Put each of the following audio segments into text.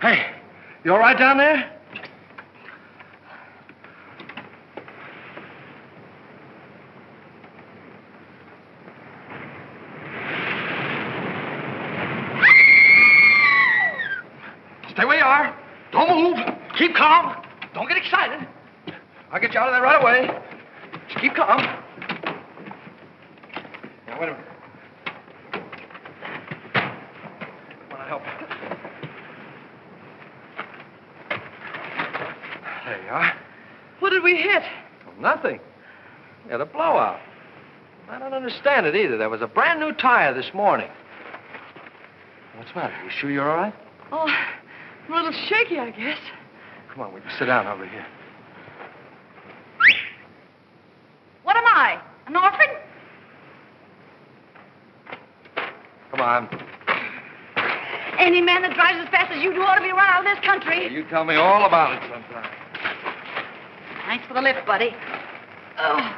Hey, you all right down there? Stay where you are. Don't move. Keep calm. Don't get excited. I'll get you out of there right away. Just keep calm. Now, wait a minute. Want to help you? There you are. What did we hit? Well, nothing. We had a blowout. I don't understand it either. There was a brand new tire this morning. What's the matter? You sure you're all right? Oh, I'm a little shaky, I guess. Come on, we can sit down over here. What am I? An orphan? Come on. Any man that drives as fast as you do ought to be run out of this country. You tell me all about it sometime. Thanks for the lift, buddy. Oh,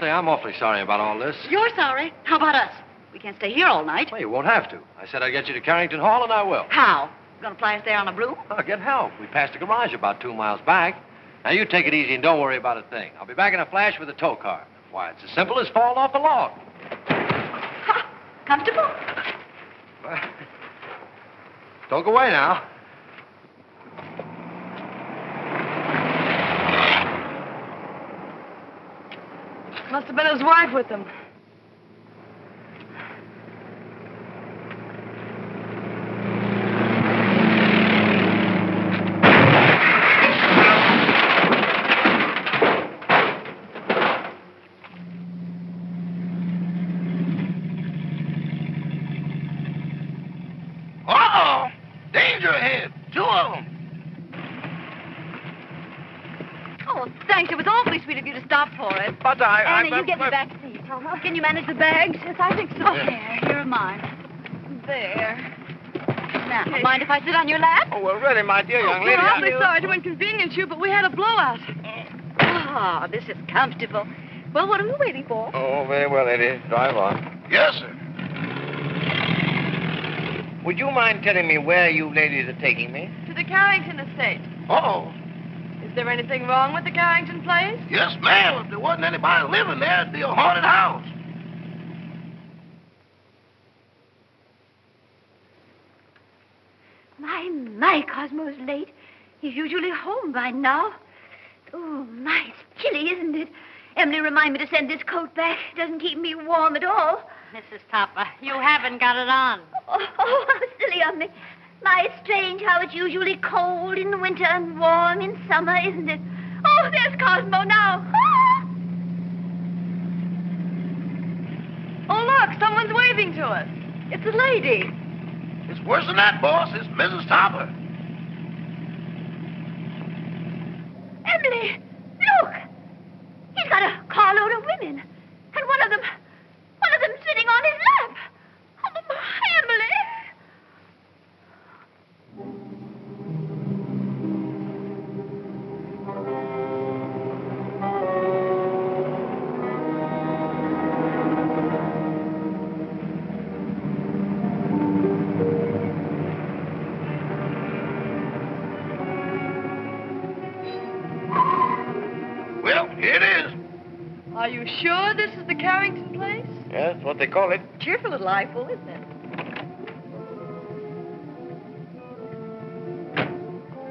Say, I'm awfully sorry about all this. you're sorry. How about us? We can't stay here all night. Well, you won't have to. I said I'd get you to Carrington Hall, and I will. How? You gonna fly us there on a broom? Oh, get help. We passed a garage about 2 miles back. Now, you take it easy and don't worry about a thing. I'll be back in a flash with a tow car. Why, it's as simple as falling off a log. Ha! Comfortable? Well, don't go away now. Must have been his wife with him. Uh-oh! Danger ahead. 2 of them. Oh, thanks. It was awfully sweet of you to stop for it. But Annie, you get in the back seat. Can you manage the bags? Yes, I think so. Here are mine. There. Now, mind if I sit on your lap? Oh, well, really, my dear young lady. We're awfully sorry to inconvenience you, but we had a blowout. Ah, this is comfortable. Well, what are we waiting for? Oh, very well, Eddie. Drive on. Yes, sir. Would you mind telling me where you ladies are taking me? To the Carrington estate. Oh, Is there anything wrong with the Carrington place? yes, ma'am. If there wasn't anybody living there, it'd be a haunted house. My, Cosmo's late. He's usually home by now. Oh, my, it's chilly, isn't it? Emily reminded me to send this coat back. It doesn't keep me warm at all. Mrs. Topper, you haven't got it on. Oh, how silly of me. My, it's strange how it's usually cold in the winter and warm in summer, isn't it? Oh, there's Cosmo now. Ah! Oh, look, someone's waving to us. It's a lady. It's worse than that, boss. It's Mrs. Topper. Emily, look. He's got a carload of women. And one of them sitting on his lap. Oh, Emily. Well, here it is. Are you sure this is the Carrington place? Yeah, that's what they call it. Cheerful little eyeful, isn't it?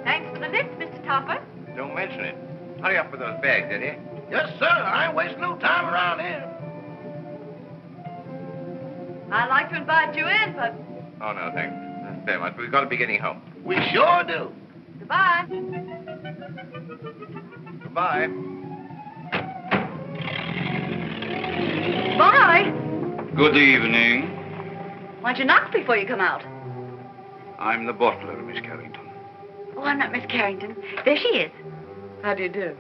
Thanks for the lift, Mr. Topper. Don't mention it. Hurry up with those bags, Eddie. Yes, sir. I ain't wasting no time around here. I'd like to invite you in, but Oh, no, thanks. Very much. We've got to be getting home. We sure do. goodbye. Goodbye. Bye. Good evening. Why'd you knock before you come out? I'm the butler, Miss Carrington. Oh, I'm not Miss Carrington. There she is. How do you do?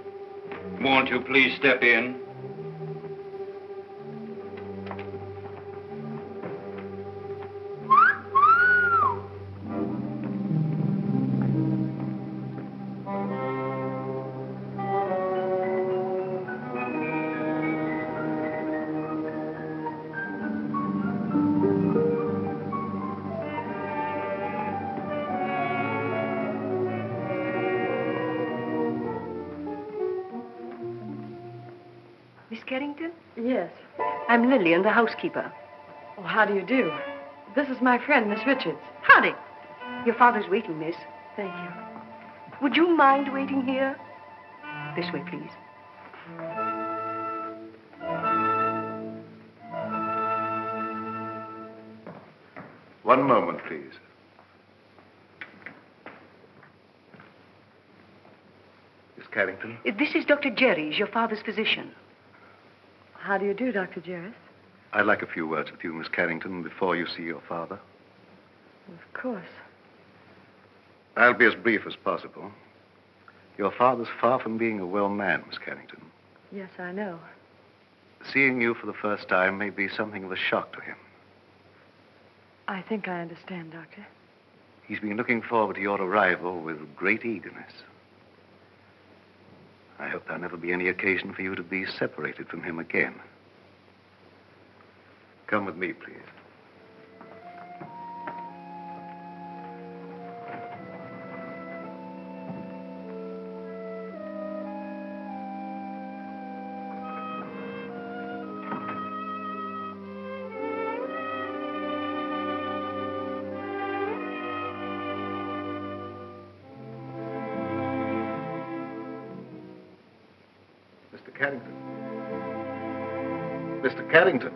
Won't you please step in? Carrington? Yes. I'm Lillian, the housekeeper. Oh, how do you do? This is my friend, Miss Richards. Howdy. Your father's waiting, miss. Thank you. Would you mind waiting here? This way, please. One moment, please. Miss Carrington? This is Dr. Jerry's, your father's physician. How do you do, Dr. Jarrett? I'd like a few words with you, Miss Carrington, before you see your father. Of course. I'll be as brief as possible. Your father's far from being a well man, Miss Carrington. Yes, I know. Seeing you for the first time may be something of a shock to him. I think I understand, Doctor. He's been looking forward to your arrival with great eagerness. I hope there'll never be any occasion for you to be separated from him again. Come with me, please. Mr. Carrington. Mr. Carrington.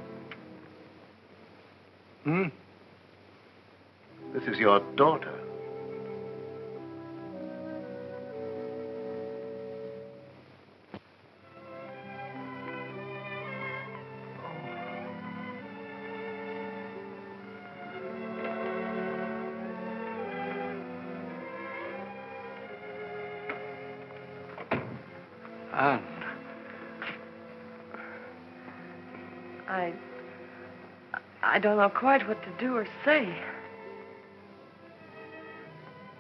This is your daughter. Anne. I don't know quite what to do or say.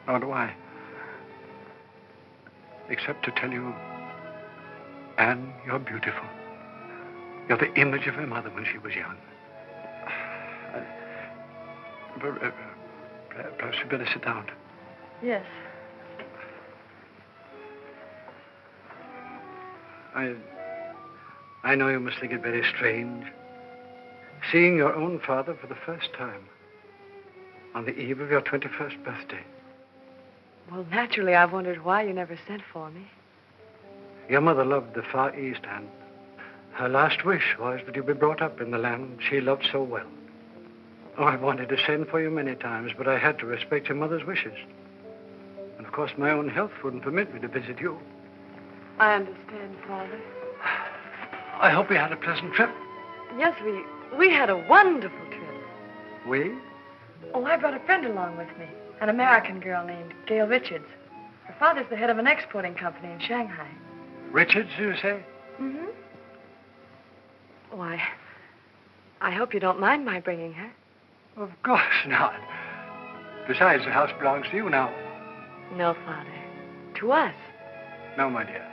Nor do I. Except to tell you, Anne, you're beautiful. You're the image of her mother when she was young. Perhaps you'd better sit down. Yes. I know you must think it very strange, seeing your own father for the first time on the eve of your 21st birthday. Well, naturally, I've wondered why you never sent for me. Your mother loved the Far East, and her last wish was that you be brought up in the land she loved so well. Oh, I've wanted to send for you many times, but I had to respect your mother's wishes. And, of course, my own health wouldn't permit me to visit you. I understand, Father. I hope you had a pleasant trip. Yes, we had a wonderful trip. We? Oh, I brought a friend along with me, an American girl named Gail Richards. Her father's the head of an exporting company in Shanghai. Richards, you say? Mm-hmm. Oh, I hope you don't mind my bringing her. Of course not. Besides, the house belongs to you now. No, Father. To us. No, my dear.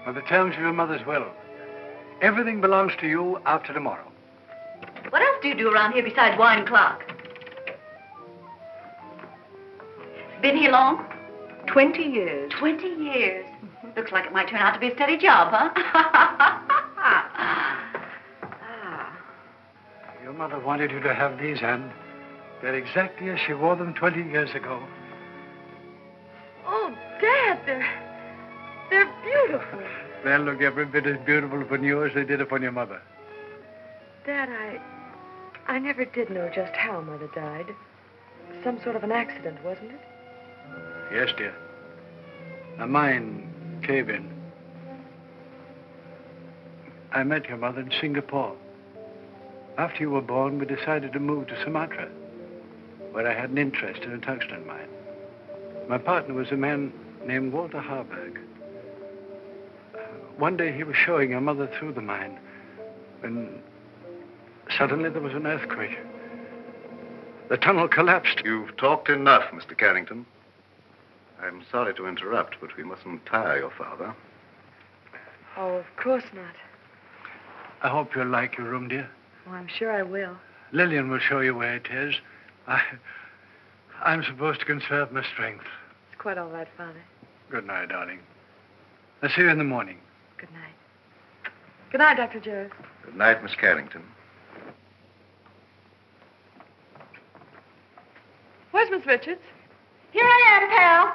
By the terms of your mother's will, everything belongs to you after tomorrow. What else do you do around here besides wine clock? Been here long? 20 years. 20 years. Looks like it might turn out to be a steady job, huh? Your mother wanted you to have these, Anne. They're exactly as she wore them 20 years ago. Oh, Dad, they're beautiful. They'll look every bit as beautiful upon you as they did upon your mother. Dad, I never did know just how Mother died. Some sort of an accident, wasn't it? Yes, dear. A mine cave-in. I met your mother in Singapore. After you were born, we decided to move to Sumatra, where I had an interest in a tungsten mine. My partner was a man named Walter Harburg. One day he was showing your mother through the mine when suddenly there was an earthquake. The tunnel collapsed. You've talked enough, Mr. Carrington. I'm sorry to interrupt, but we mustn't tire your father. Oh, of course not. I hope you'll like your room, dear. Oh, I'm sure I will. Lillian will show you where it is. I'm supposed to conserve my strength. It's quite all right, Father. Good night, darling. I'll see you in the morning. Good night. Good night, Dr. Jarrett. Good night, Miss Carrington. Where's Miss Richards? Here I am, pal.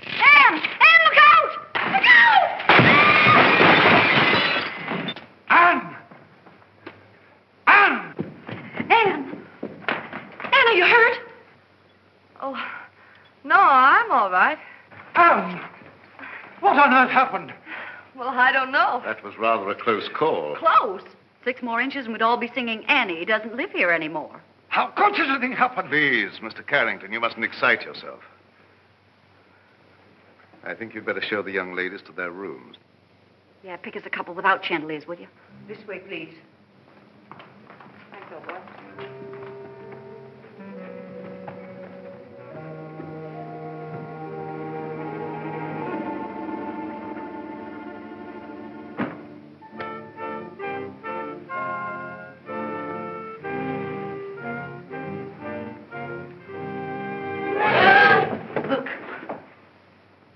Anne! Anne, look out! Look out! Anne! Anne! Anne! Anne, are you hurt? Oh, no, I'm all right. Anne! What on earth happened? Well, I don't know. That was rather a close call. Close. 6 more inches and we'd all be singing Annie doesn't live here anymore. How could such a thing happen? Please, Mr. Carrington, you mustn't excite yourself. I think you'd better show the young ladies to their rooms. Yeah, pick us a couple without chandeliers, will you? This way, please. Thanks, old boy.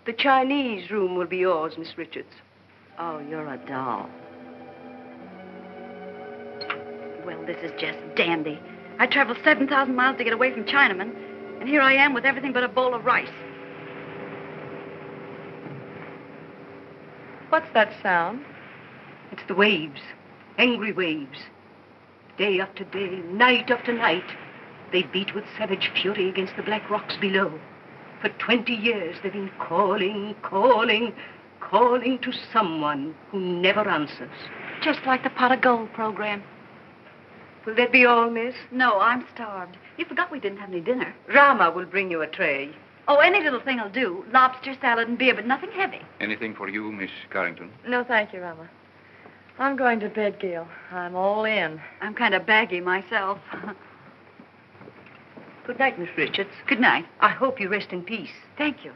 The Chinese room will be yours, Miss Richards. Oh, you're a doll. Well, this is just dandy. I traveled 7,000 miles to get away from Chinamen, and here I am with everything but a bowl of rice. What's that sound? It's the waves, angry waves. Day after day, night after night, they beat with savage fury against the black rocks below. For 20 years, they've been calling, calling, calling to someone who never answers. Just like the pot of gold program. Will that be all, miss? No, I'm starved. You forgot we didn't have any dinner. Rama will bring you a tray. Oh, any little thing will do. Lobster, salad, and beer, but nothing heavy. Anything for you, Miss Carrington? No, thank you, Rama. I'm going to bed, Gail. I'm all in. I'm kind of baggy myself. Good night, Miss Richards. Good night. I hope you rest in peace. Thank you.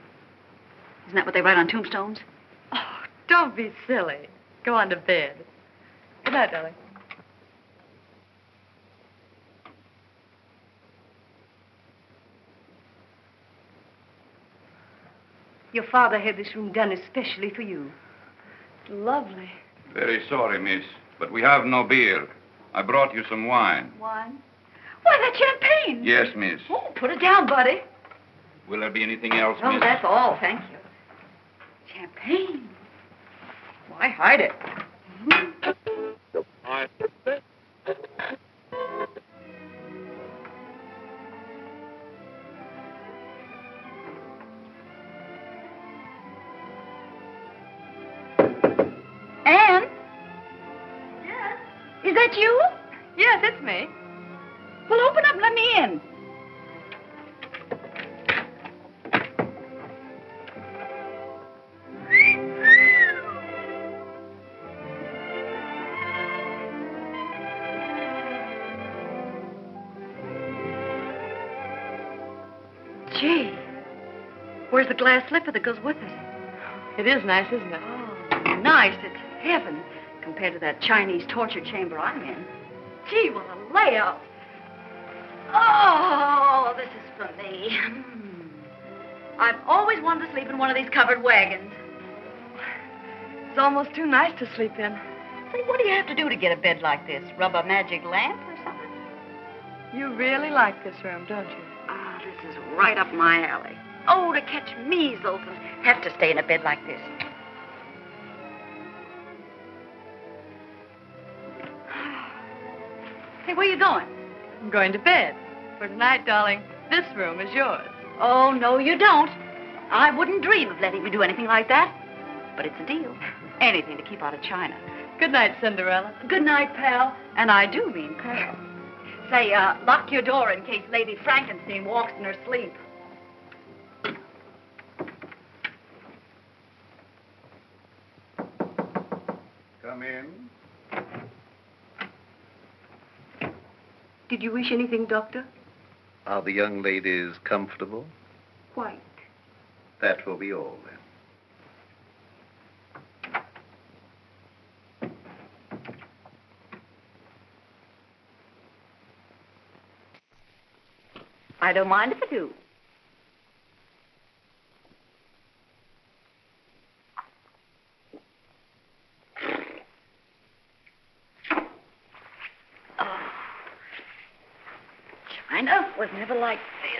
Isn't that what they write on tombstones? Oh, don't be silly. Go on to bed. Good night, darling. Your father had this room done especially for you. Lovely. Very sorry, miss, but we have no beer. I brought you some wine. Wine? Why, that's champagne. Yes, miss. Oh, put it down, buddy. Will there be anything else, Oh, miss? that's all, thank you. Champagne. Why hide it? Anne? Yes? Is that you? Yes, it's me. Well, open up and let me in. Gee, where's the glass slipper that goes with it? It is nice, isn't it? Oh, nice. It's heaven compared to that Chinese torture chamber I'm in. Gee, what a layout. Oh, this is for me. I've always wanted to sleep in one of these covered wagons. It's almost too nice to sleep in. Say, what do you have to do to get a bed like this? Rub a magic lamp or something? You really like this room, don't you? Ah, this is right up my alley. Oh, to catch measles and have to stay in a bed like this. Hey, where you going? I'm going to bed. For tonight, darling, this room is yours. Oh, no, you don't. I wouldn't dream of letting you do anything like that. But it's a deal. Anything to keep out of China. Good night, Cinderella. Good night, pal. And I do mean pal. Say, lock your door in case Lady Frankenstein walks in her sleep. Come in. Did you wish anything, Doctor? Are the young ladies comfortable? Quite. That will be all, then. I don't mind if I do. Anna was never like this.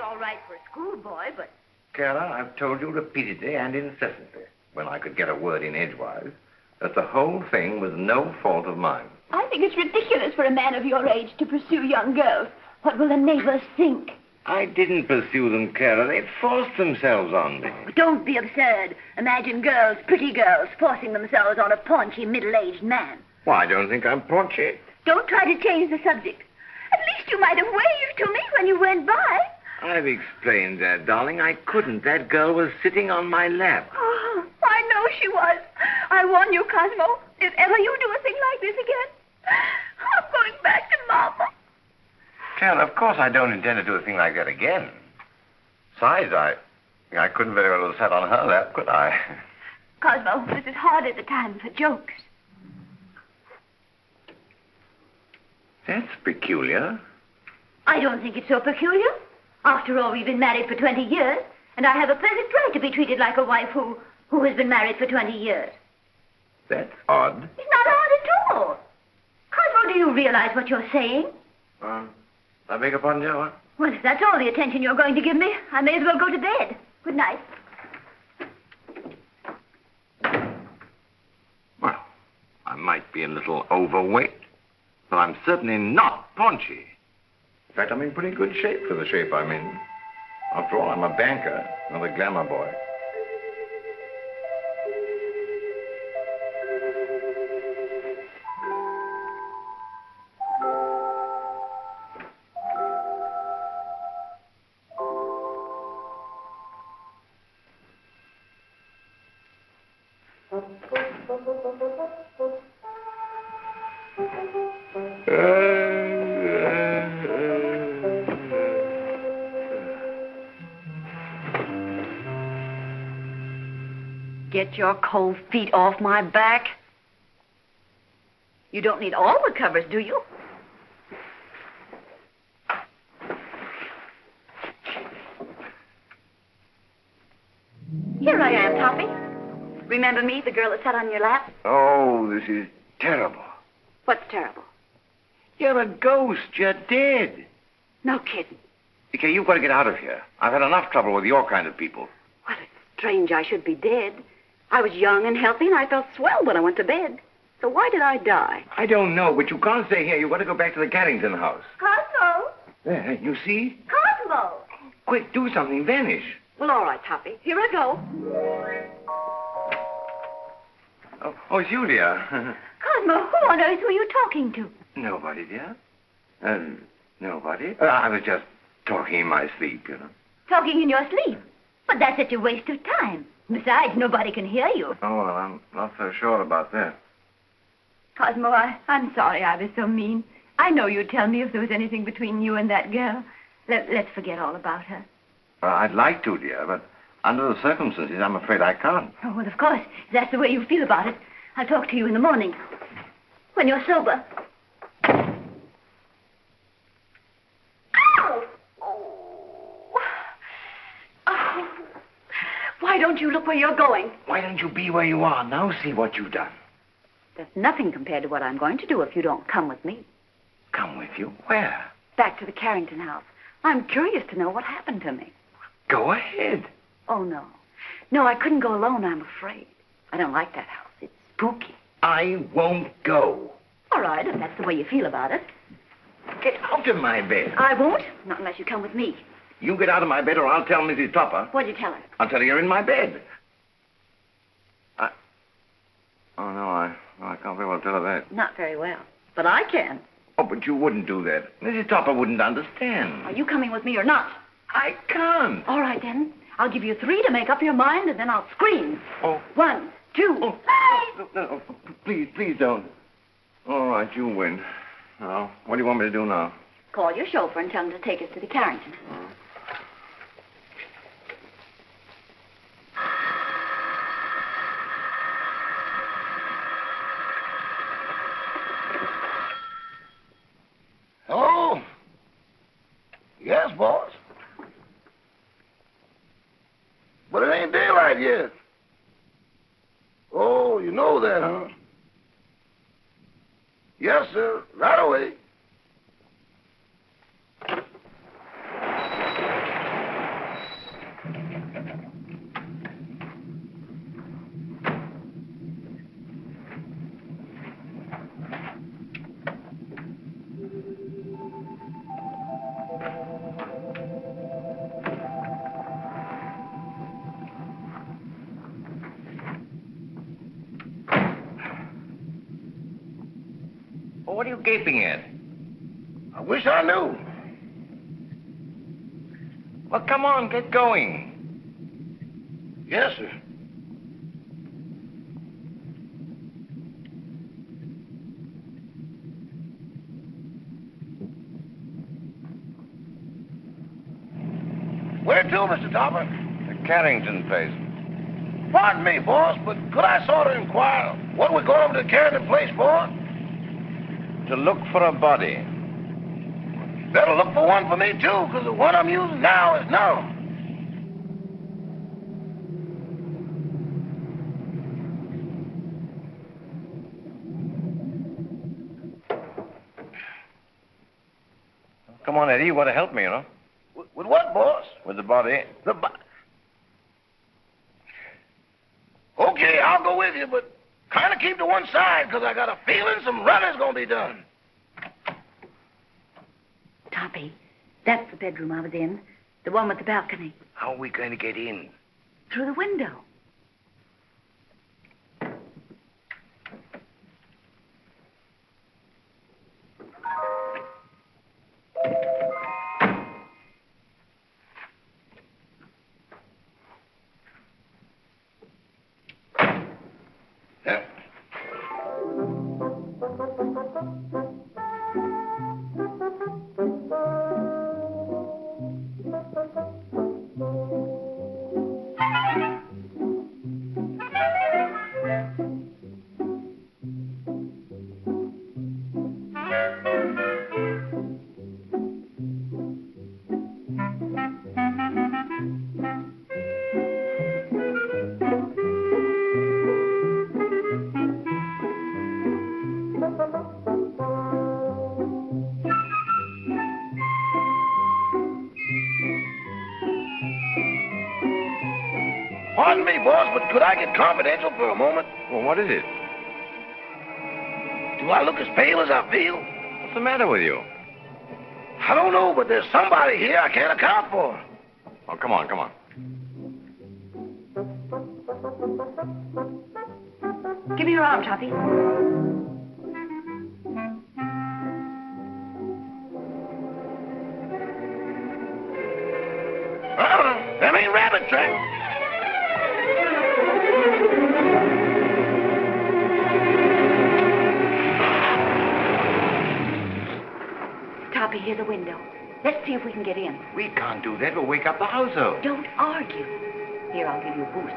All right for a schoolboy, but... Carole, I've told you repeatedly and incessantly, when I could get a word in edgewise, that the whole thing was no fault of mine. I think it's ridiculous for a man of your age to pursue young girls. What will the neighbors think? I didn't pursue them, Carole. They forced themselves on me. Oh, don't be absurd. Imagine girls, pretty girls, forcing themselves on a paunchy, middle-aged man. Well, I don't think I'm paunchy. Don't try to change the subject. At least you might have waved to me when you went by. I've explained that, darling. I couldn't. That girl was sitting on my lap. Oh, I know she was. I warn you, Cosmo. If ever you do a thing like this again, I'm going back to Mama. Well, of course I don't intend to do a thing like that again. Besides, I couldn't very well have sat on her lap, could I? Cosmo, this is hard at the time for jokes. That's peculiar. I don't think it's so peculiar. After all, we've been married for 20 years, and I have a perfect right to be treated like a wife who has been married for 20 years. That's odd. It's not odd at all. Cosmo, do you realize what you're saying? I beg your pardon, Joan? Well, if that's all the attention you're going to give me, I may as well go to bed. Good night. Well, I might be a little overweight, but I'm certainly not paunchy. In fact, I'm in pretty good shape for the shape I'm in. After all, I'm a banker, not a glamour boy. Get your cold feet off my back. You don't need all the covers, do you? Here I am, Toppy. Remember me, the girl that sat on your lap? Oh, this is terrible. What's terrible? You're a ghost. You're dead. No kidding. Okay, you've got to get out of here. I've had enough trouble with your kind of people. Well, it's strange I should be dead. I was young and healthy, and I felt swell when I went to bed. So why did I die? I don't know, but you can't stay here. You've got to go back to the Carrington house. Cosmo! There, you see? Cosmo! Quick, do something. Vanish. Well, all right, Toppy. Here I go. Oh, Julia. Cosmo, who on earth were you talking to? Nobody, dear. Nobody. I was just talking in my sleep, you know. Talking in your sleep? But that's such a waste of time. Besides, nobody can hear you. Oh, well, I'm not so sure about that. Cosmo, I'm sorry I was so mean. I know you'd tell me if there was anything between you and that girl. Let's forget all about her. I'd like to, dear, but under the circumstances, I'm afraid I can't. Oh, well, of course. If that's the way you feel about it, I'll talk to you in the morning. When you're sober. Ow! Oh. Why don't you look where you're going? Why don't you be where you are? Now see what you've done. There's nothing compared to what I'm going to do if you don't come with me. Come with you? Where? Back to the Carrington house. I'm curious to know what happened to me. Go ahead. Oh, no. No, I couldn't go alone, I'm afraid. I don't like that house. It's spooky. I won't go. All right, if that's the way you feel about it. Get out of my bed. I won't, not unless you come with me. You get out of my bed or I'll tell Mrs. Topper. What'd you tell her? I'll tell her you're in my bed. Oh, no, I can't very well tell her that. Not very well. But I can. Oh, but you wouldn't do that. Mrs. Topper wouldn't understand. Are you coming with me or not? I can't. All right, then. I'll give you 3 to make up your mind, and then I'll scream. Oh. 1, 2, oh. No, please don't. All right, you win. Now, what do you want me to do now? Call your chauffeur and tell him to take us to the Carrington. Hello? Yes, boss. But it ain't daylight yet. Oh, you know that, huh? Yes, sir. Right away. What are you gaping at? I wish I knew. Well, come on, get going. Yes, sir. Where to, Mr. Topper? The Carrington place. Pardon me, boss, but could I sort of inquire what we're going over to the Carrington place for? To look for a body. Better look for one for me, too, because the one I'm using now is no. Come on, Eddie. You want to help me, you know? With what, boss? With the body. Okay, I'll go with you, but kind of keep to one side, because I got a feeling some running's going to be done. Toppy, that's the bedroom I was in. The one with the balcony. How are we going to get in? Through the window. Yeah. Pardon me, boss, but could I get confidential for a moment? Well, what is it? Do I look as pale as I feel? What's the matter with you? I don't know, but there's somebody here I can't account for. Oh, come on, come on. Give me your arm, Toppy. Them ain't rabbit tracks. Toppy, here's a window. Let's see if we can get in. We can't do that. We'll wake up the household. Don't argue. Here, I'll give you a boost.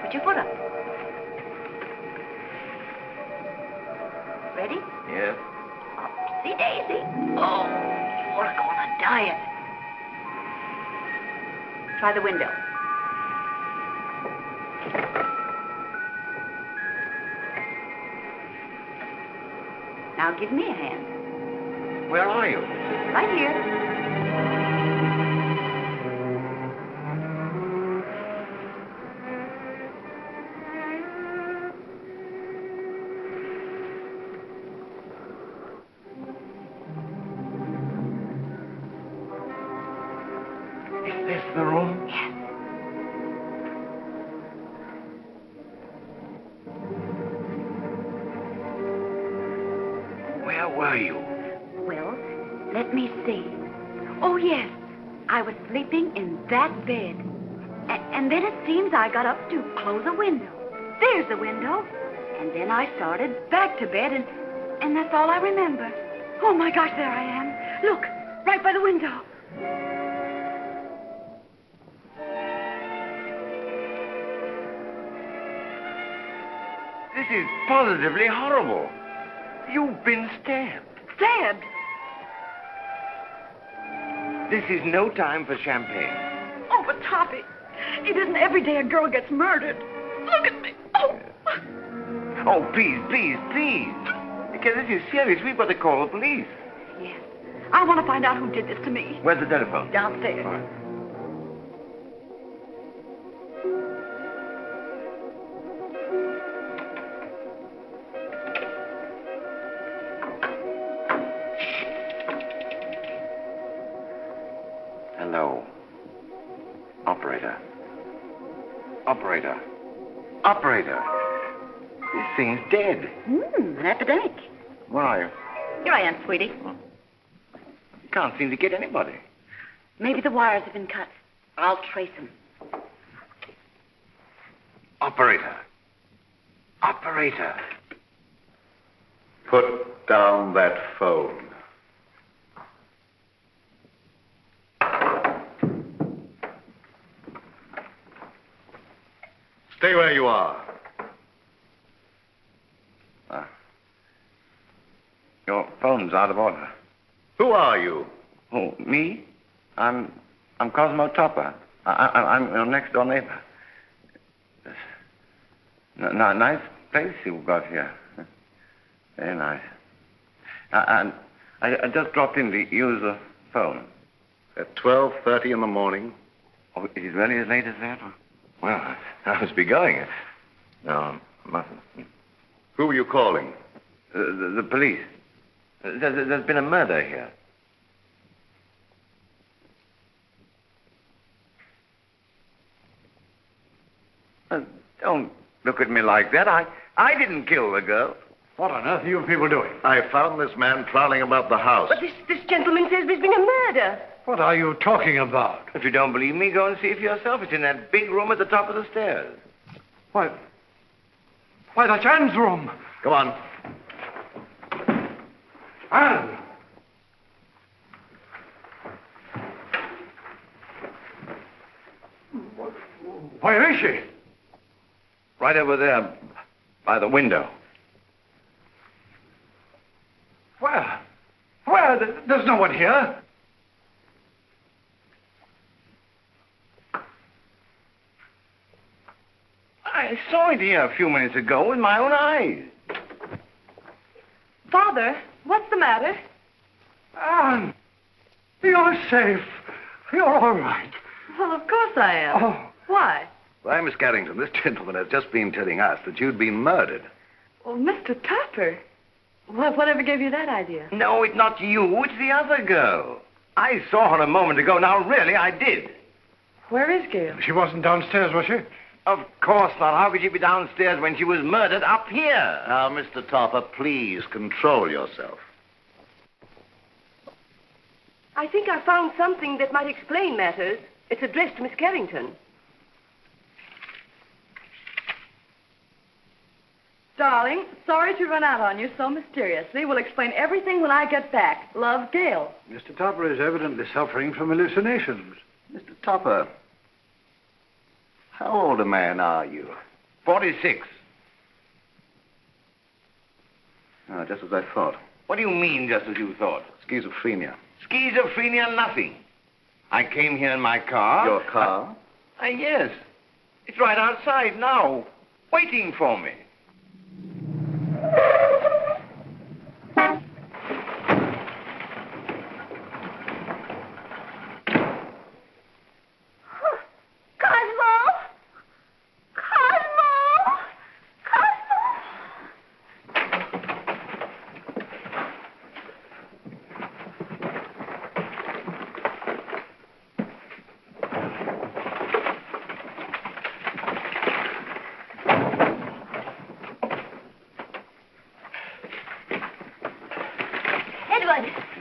Put your foot up. Ready? Yes. Upsy daisy. Oh, you're gonna diet. Try the window. Now give me a hand. Where are you? Right here. Is this the room? Yes. Where were you? Well, let me see. Oh, yes. I was sleeping in that bed. And then it seems I got up to close a window. There's the window. And then I started back to bed, and that's all I remember. Oh, my gosh, there I am. Look, right by the window. This is positively horrible. You've been stabbed. Stabbed? This is no time for champagne. Oh, but Toppy, it isn't every day a girl gets murdered. Look at me. Oh. Oh, please, please, please. Because this is serious. We've got to call the police. Yes. I want to find out who did this to me. Where's the telephone? Downstairs. All right. Hello. Operator. Operator. Operator. This thing's dead. An epidemic. Where are you? Here I am, sweetie. Can't seem to get anybody. Maybe the wires have been cut. I'll trace them. Operator. Operator. Put down that phone. Stay where you are. Your phone's out of order. Who are you? Oh, me? I'm Cosmo Topper. I'm your next door neighbor. Nice place you've got here. Very nice. And I just dropped in to use the phone. At 12:30 in the morning? Oh, is it really as late as that? Well, I must be going. No, mustn't. Who were you calling? The police. There's been a murder here. Don't look at me like that. I didn't kill the girl. What on earth are you people doing? I found this man prowling about the house. But this gentleman says there's been a murder. What are you talking about? If you don't believe me, go and see for yourself. It's in that big room at the top of the stairs. Why, that's Anne's room. Come on. Anne! Where is she? Right over there, by the window. Where? There's no one here. I saw it here a few minutes ago with my own eyes. Father, what's the matter? Anne, you're safe. You're all right. Well, of course I am. Oh. Why? Why, Miss Carrington, this gentleman has just been telling us that you'd been murdered. Well, Mr. Topper. Whatever gave you that idea? No, it's not you. It's the other girl. I saw her a moment ago. Now, really, I did. Where is Gail? She wasn't downstairs, was she? Of course not. How could she be downstairs when she was murdered up here? Now, Mr. Topper, please control yourself. I think I found something that might explain matters. It's addressed to Miss Carrington. Darling, sorry to run out on you so mysteriously. We'll explain everything when I get back. Love, Gail. Mr. Topper is evidently suffering from hallucinations. Mr. Topper, how old a man are you? 46. Just as I thought. What do you mean, just as you thought? Schizophrenia. Schizophrenia, nothing. I came here in my car. Your car? Yes. It's right outside now, waiting for me.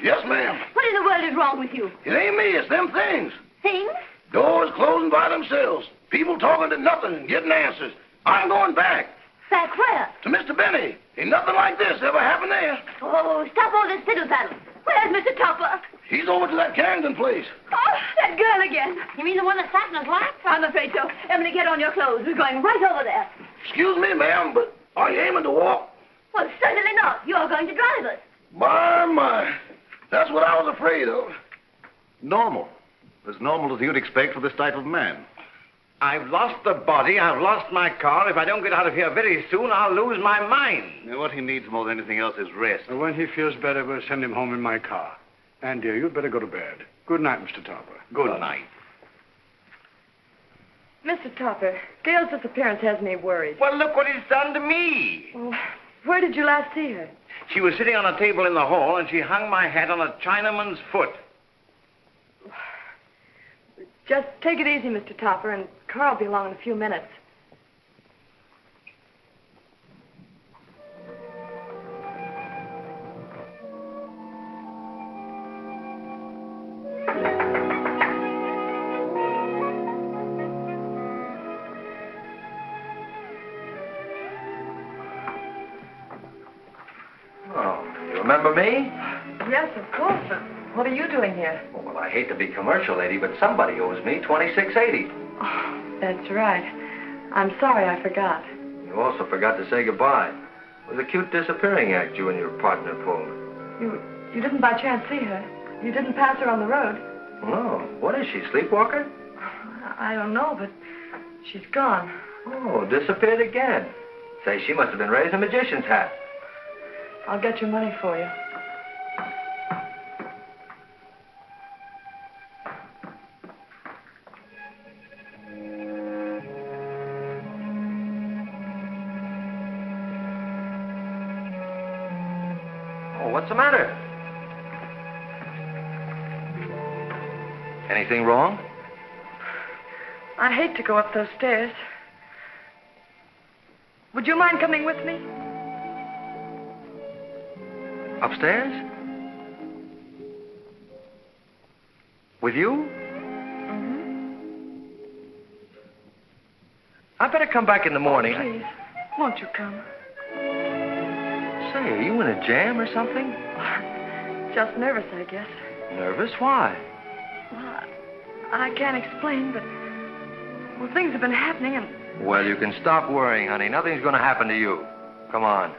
Yes, ma'am. What in the world is wrong with you? It ain't me, it's them things. Things? Doors closing by themselves. People talking to nothing and getting answers. I'm going back. Back where? To Mr. Benny. Ain't nothing like this ever happened there. Oh, stop all this fiddle-faddle. Where's Mr. Topper? He's over to that Carrington place. Oh, that girl again. You mean the one that sat in his lap? I'm afraid so. Emily, get on your clothes. We're going right over there. Excuse me, ma'am, but are you aiming to walk? Well, certainly not. You're going to drive us. My. That's what I was afraid of. Normal. As normal as you'd expect for this type of man. I've lost the body. I've lost my car. If I don't get out of here very soon, I'll lose my mind. Now, what he needs more than anything else is rest. And when he feels better, we'll send him home in my car. And, dear, you'd better go to bed. Good night, Mr. Topper. Good night. Mr. Topper, Gail's disappearance has me worried. Well, look what it's done to me. Well, where did you last see her? She was sitting on a table in the hall, and she hung my hat on a Chinaman's foot. Just take it easy, Mr. Topper, and Carl will be along in a few minutes. Remember me? Yes, of course. What are you doing here? Well, I hate to be commercial, lady, but somebody owes me $26.80. Oh, that's right. I'm sorry I forgot. You also forgot to say goodbye. It was a cute disappearing act you and your partner pulled. You didn't by chance see her? You didn't pass her on the road? No. What is she, sleepwalker? I don't know, but she's gone. Oh, disappeared again. Say, she must have been raised in a magician's hat. I'll get your money for you. Oh, what's the matter? Anything wrong? I hate to go up those stairs. Would you mind coming with me? Upstairs? With you? Mm-hmm. I better come back in the morning. Oh, please, won't you come? Say, are you in a jam or something? Just nervous, I guess. Nervous? Why? Well, I can't explain, but... Well, things have been happening and... Well, you can stop worrying, honey. Nothing's going to happen to you. Come on.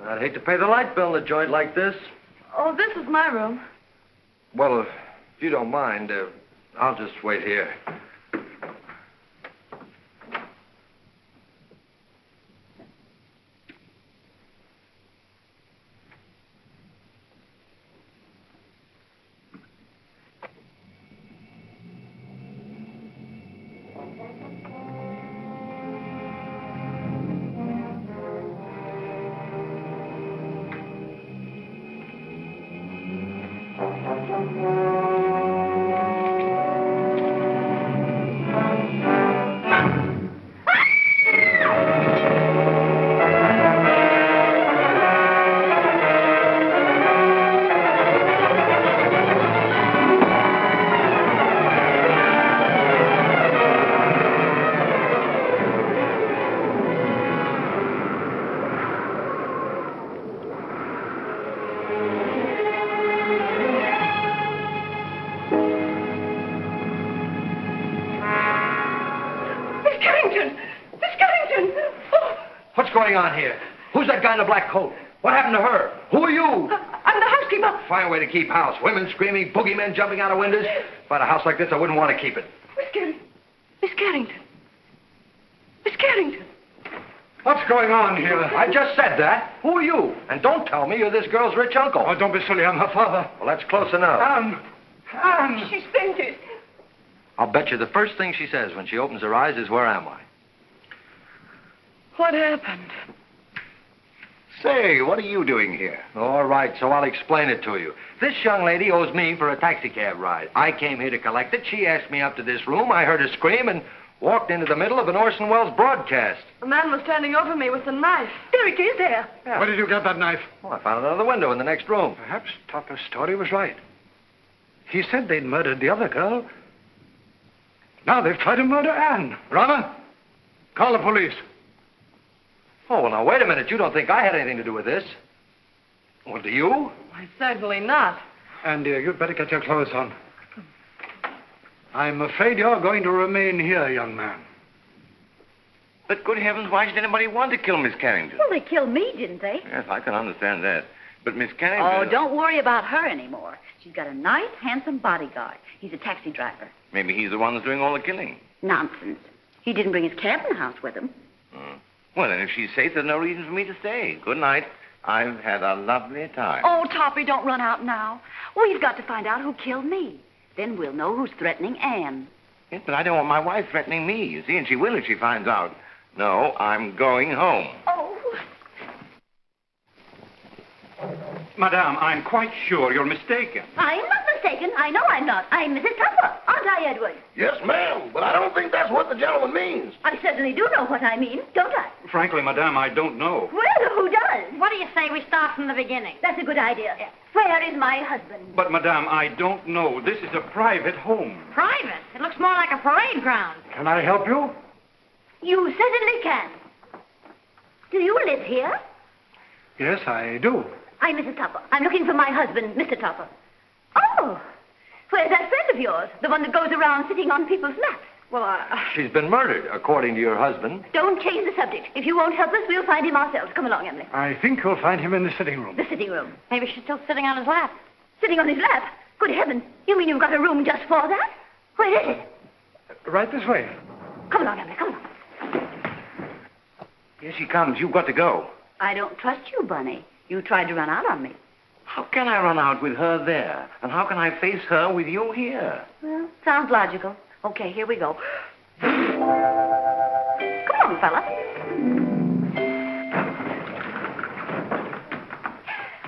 I'd hate to pay the light bill in a joint like this. Oh, this is my room. Well, if you don't mind, I'll just wait here. What's going on here? Who's that guy in the black coat? What happened to her? Who are you? I'm the housekeeper. Fine way to keep house. Women screaming, boogeymen jumping out of windows. If I had a house like this, I wouldn't want to keep it. Miss Carrington. Miss Carrington. What's going on here? I just said that. Who are you? And don't tell me you're this girl's rich uncle. Oh, don't be silly. I'm her father. Well, that's close enough. Anne! She's fainted. I'll bet you the first thing she says when she opens her eyes is, "Where am I?" What happened? Say, what are you doing here? All right, so I'll explain it to you. This young lady owes me for a taxicab ride. I came here to collect it. She asked me up to this room. I heard her scream and walked into the middle of an Orson Welles broadcast. A man was standing over me with a knife. There it is, there. Yeah. Where did you get that knife? Well, I found it under the window in the next room. Perhaps Topper's story was right. He said they'd murdered the other girl. Now they've tried to murder Anne. Rama, call the police. Oh, well, now, wait a minute. You don't think I had anything to do with this? Well, do you? Why, certainly not. And you'd better get your clothes on. I'm afraid you're going to remain here, young man. But good heavens, why should anybody want to kill Miss Carrington? Well, they killed me, didn't they? Yes, I can understand that. But Miss Carrington... Oh, don't worry about her anymore. She's got a nice, handsome bodyguard. He's a taxi driver. Maybe he's the one that's doing all the killing. Nonsense. He didn't bring his cabin house with him. Well, then, if she's safe, there's no reason for me to stay. Good night. I've had a lovely time. Oh, Toppy, don't run out now. We've got to find out who killed me. Then we'll know who's threatening Anne. Yes, but I don't want my wife threatening me, you see, and she will if she finds out. No, I'm going home. Oh. Madame, I'm quite sure you're mistaken. I am not mistaken. I know I'm not. I'm Mrs. Tupper, aren't I, Edward? Yes, ma'am, but I don't think that's what the gentleman means. I certainly do know what I mean, don't I? Frankly, Madame, I don't know. Well, who does? What do you say we start from the beginning? That's a good idea. Where is my husband? But, Madame, I don't know. This is a private home. Private? It looks more like a parade ground. Can I help you? You certainly can. Do you live here? Yes, I do. I'm Mrs. Tupper. I'm looking for my husband, Mr. Tupper. Oh, where's that friend of yours? The one that goes around sitting on people's laps? Well, She's been murdered, according to your husband. Don't change the subject. If you won't help us, we'll find him ourselves. Come along, Emily. I think you'll find him in the sitting room. The sitting room. Maybe she's still sitting on his lap. Sitting on his lap? Good heavens. You mean you've got a room just for that? Where is it? Right this way. Come along, Emily, come along. Here she comes. You've got to go. I don't trust you, Bunny. You tried to run out on me. How can I run out with her there? And how can I face her with you here? Well, sounds logical. Okay, here we go. Come on, fella.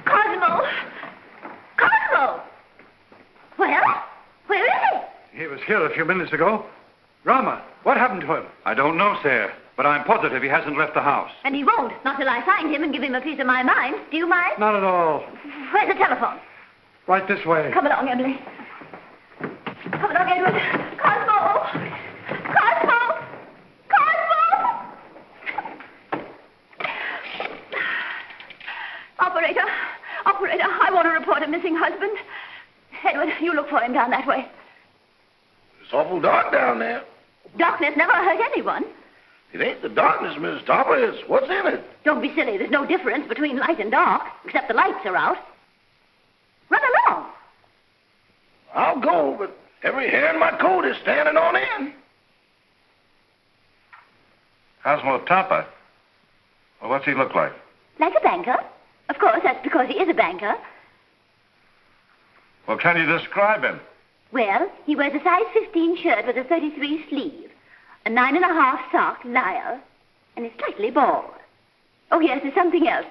Cosmo! Cosmo! Well, where is he? He was here a few minutes ago. Rama, what happened to him? I don't know, sir, but I'm positive he hasn't left the house. And he won't, not till I find him and give him a piece of my mind. Do you mind? Not at all. Where's the telephone? Right this way. Come along, Emily. Come along, Edward. Cosmo! Cosmo! Cosmo! Operator, I want to report a missing husband. Edward, you look for him down that way. It's awful dark down there. Darkness never hurt anyone. It ain't the darkness, Mrs. Topper. It's what's in it. Don't be silly. There's no difference between light and dark, except the lights are out. Run along. I'll go, but every hair in my coat is standing on end. Cosmo Topper? Well, what's he look like? Like a banker. Of course, that's because he is a banker. Well, can you describe him? Well, he wears a size 15 shirt with a 33 sleeve, a 9.5 sock lyre, and is slightly bald. Oh, yes, there's something else.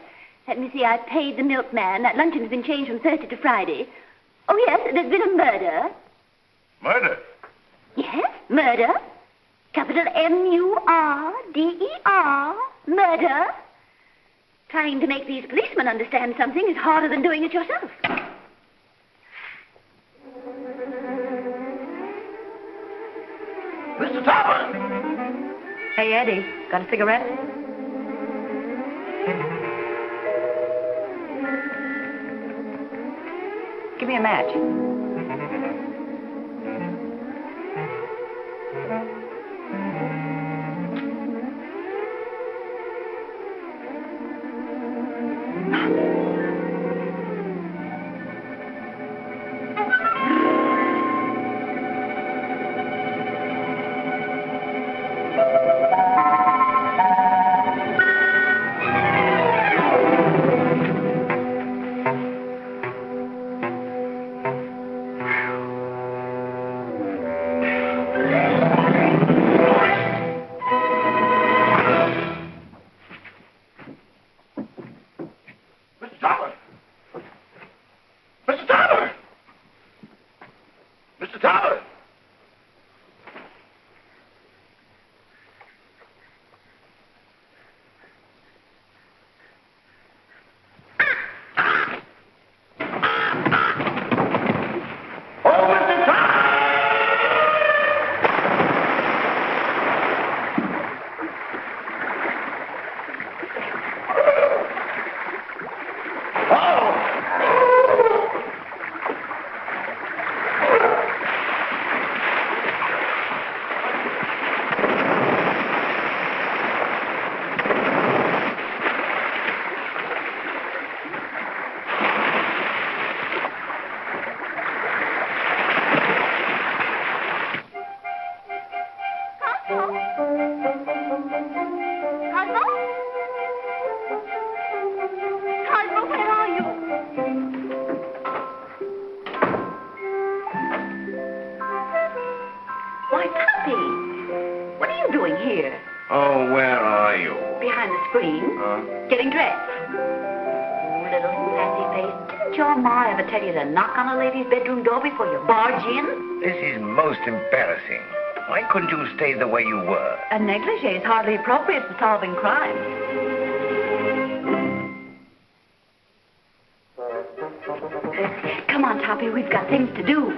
Let me see, I paid the milkman. That luncheon's been changed from Thursday to Friday. Oh, yes, there's been a murder. Murder? Yes, murder. Capital M-U-R-D-E-R. Murder. Trying to make these policemen understand something is harder than doing it yourself. Mr. Topper! Hey, Eddie, got a cigarette? Give me a match. Getting dressed. Oh, little sassy face. Didn't your ma ever tell you to knock on a lady's bedroom door before you barge in? This is most embarrassing. Why couldn't you stay the way you were? A negligee is hardly appropriate for solving crime. Come on, Toppy, we've got things to do.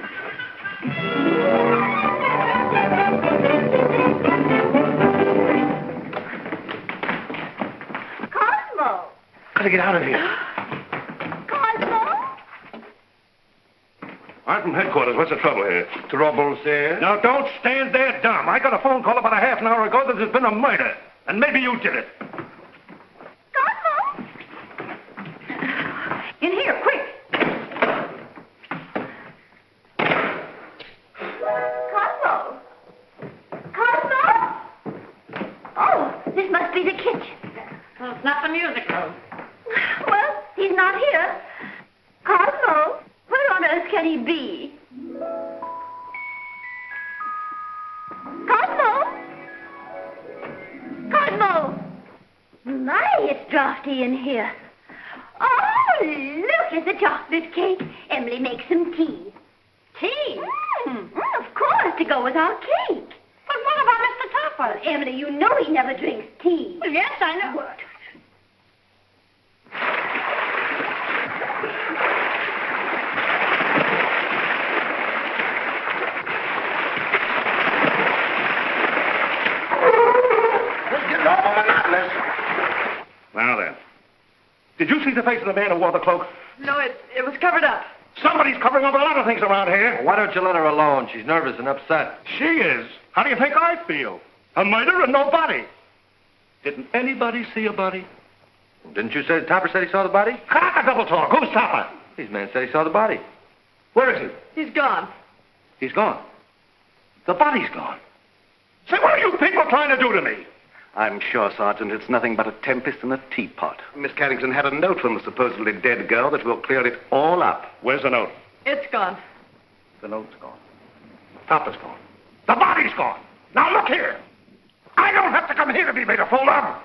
Gotta get out of here. Cosmo? I'm from headquarters. What's the trouble here? Trouble, sir? Now, don't stand there dumb. I got a phone call about a half an hour ago that there's been a murder. And maybe you did it. Cosmo! In here, quick. Cosmo! Cosmo! Oh, this must be the kitchen. Well, it's not the music room. Well, he's not here. Cosmo, where on earth can he be? Cosmo! Cosmo! My, it's drafty in here. Oh, look at the chocolate cake. Emily makes some tea. Tea? Of course, to go with our cake. But what about Mr. Topper? Emily, you know he never drinks tea. Well, yes, I know. What? Now then. Did you see the face of the man who wore the cloak? No, it was covered up. Somebody's covering up a lot of things around here. Why don't you let her alone? She's nervous and upset. She is. How do you think I feel? A murder and no body. Didn't anybody see a body? Didn't you say Topper said he saw the body? Cock a double talk. Who's Topper? These men said he saw the body. Where is he? He's gone. He's gone. The body's gone. Say, what are you people trying to do to me? I'm sure, Sergeant, it's nothing but a tempest in a teapot. Miss Carrington had a note from the supposedly dead girl that will clear it all up. Where's the note? It's gone. The note's gone. Topper's gone. The body's gone. Now look here. I don't have to come here to be made a fool of.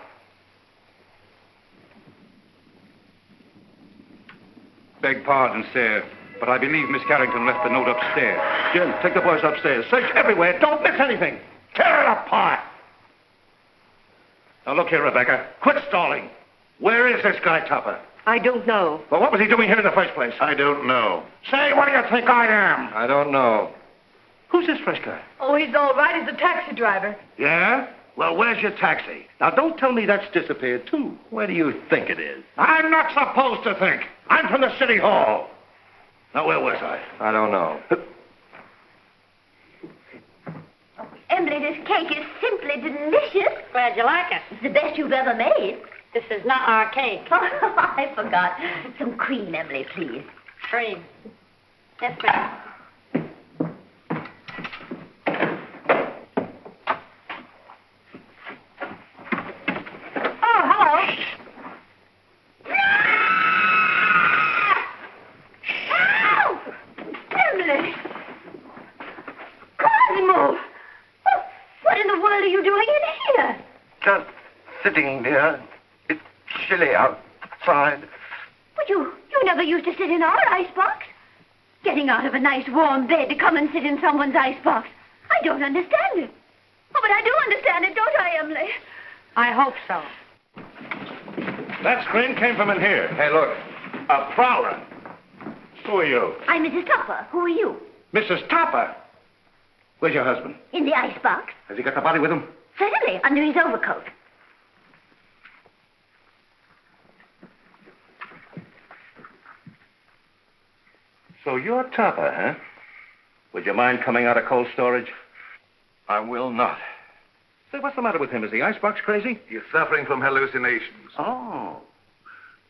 Beg pardon, sir, but I believe Miss Carrington left the note upstairs. Jim, take the boys upstairs. Search everywhere. Don't miss anything. Tear it apart. Now look here, Rebecca. Quit stalling. Where is this guy, Topper? I don't know. Well, what was he doing here in the first place? I don't know. Say, what do you think I am? I don't know. Who's this fresh guy? Oh, he's all right. He's a taxi driver. Yeah? Well, where's your taxi? Now, don't tell me that's disappeared, too. Where do you think it is? I'm not supposed to think. I'm from the city hall. Now, where was I? I don't know. Emily, this cake is simply delicious. Glad you like it. It's the best you've ever made. This is not our cake. I forgot. Some cream, Emily, please. Cream. Yes, ma'am. Oh, hello. Emily! Cosmo! What in the world are you doing in here? Just sitting there. It's chilly outside. But you never used to sit in our icebox. Getting out of a nice warm bed to come and sit in someone's icebox. I don't understand it. Oh, but I do understand it, don't I, Emily? I hope so. That scream came from in here. Hey, look. A prowler. Who are you? I'm Mrs. Topper. Who are you? Mrs. Topper. Where's your husband? In the icebox. Has he got the body with him? Certainly, under his overcoat. So you're Topper, huh? Would you mind coming out of cold storage? I will not. Say, what's the matter with him? Is the icebox crazy? He's suffering from hallucinations. Oh.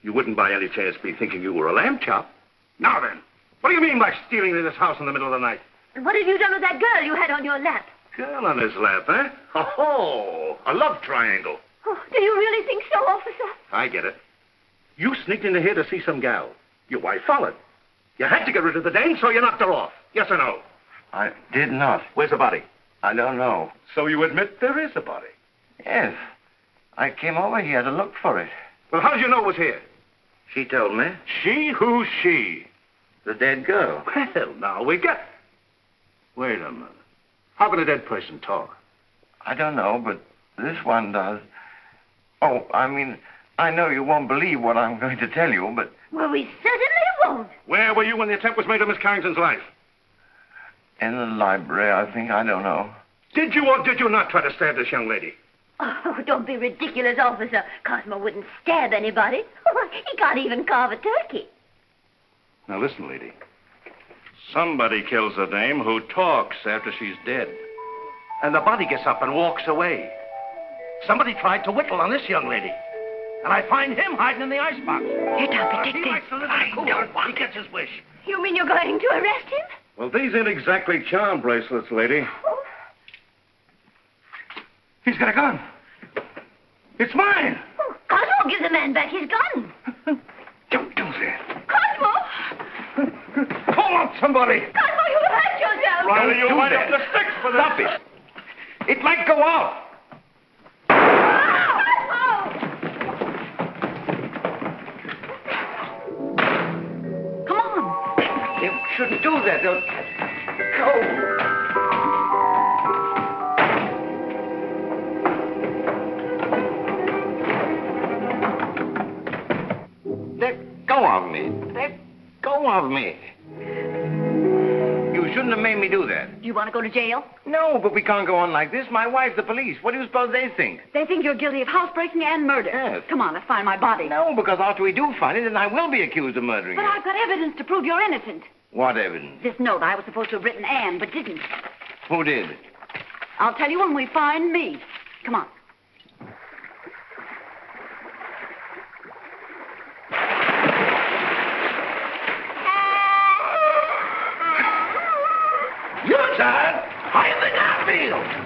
You wouldn't by any chance be thinking you were a lamb chop? Now then, what do you mean by stealing into this house in the middle of the night? And what have you done with that girl you had on your lap? Girl on his lap, huh? Oh, a love triangle. Oh, do you really think so, officer? I get it. You sneaked into here to see some gal. Your wife followed. You had to get rid of the dame, so you knocked her off. Yes or no? I did not. Where's the body? I don't know. So you admit there is a body? Yes. I came over here to look for it. Well, how did you know it was here? She told me. She? Who's she? The dead girl. Well, now we get... Wait a minute. How can a dead person talk? I don't know, but this one does. Oh, I mean, I know you won't believe what I'm going to tell you, but... Well, we certainly won't. Where were you when the attempt was made on Miss Carrington's life? In the library, I think. I don't know. Did you or did you not try to stab this young lady? Oh, don't be ridiculous, officer. Cosmo wouldn't stab anybody. He can't even carve a turkey. Now, listen, lady. Somebody kills a dame who talks after she's dead. And the body gets up and walks away. Somebody tried to whittle on this young lady. And I find him hiding in the icebox. Here, Toppy, take He this. likes to live in a cooler. He gets his wish. You mean you're going to arrest him? Well, these ain't exactly charm bracelets, lady. He's got a gun. It's mine. Oh, Cosmo, give the man back his gun. Don't do that. Cosmo! Call out somebody. Cosmo, you hurt yourself. Riley, you do might that. have the sticks for this. Stop it. It might go off. Come on. You shouldn't do that. They'll go. Let go of me. Let go of me. You shouldn't have made me do that. Do you want to go to jail? No, but we can't go on like this. My wife's the police. What do you suppose they think? They think you're guilty of housebreaking and murder. Yes. Come on, let's find my body. No, because after we do find it, then I will be accused of murdering But you. I've got evidence to prove you're innocent. What evidence? This note I was supposed to have written Anne, but didn't. Who did? I'll tell you when we find me. Come on. Your turn. I think I feel.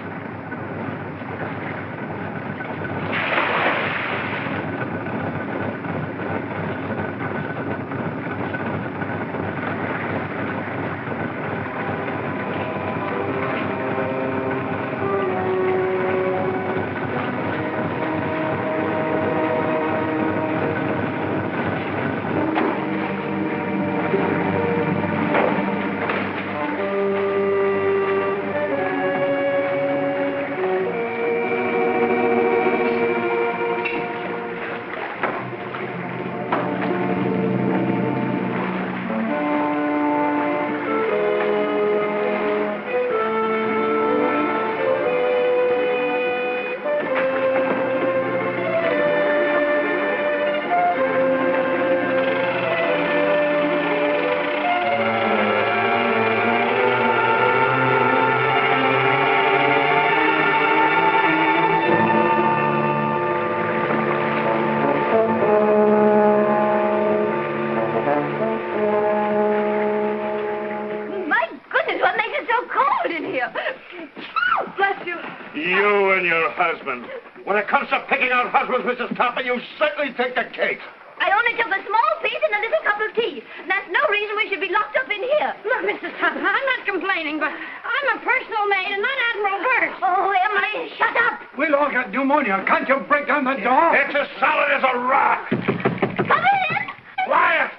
My goodness, what makes it so cold in here? Oh, bless you. You and your husband. When it comes to picking out husbands, Mrs. Topper, you certainly take the cake. I only took a small piece and a little cup of tea. That's no reason we should be locked up in here. Look, Mrs. Tupper, I'm not complaining, but I'm a personal maid and not Admiral Burke. Oh, Emily, shut up. We'll all get pneumonia. Can't you break down the door? It's as solid as a rock. Come in. Quiet!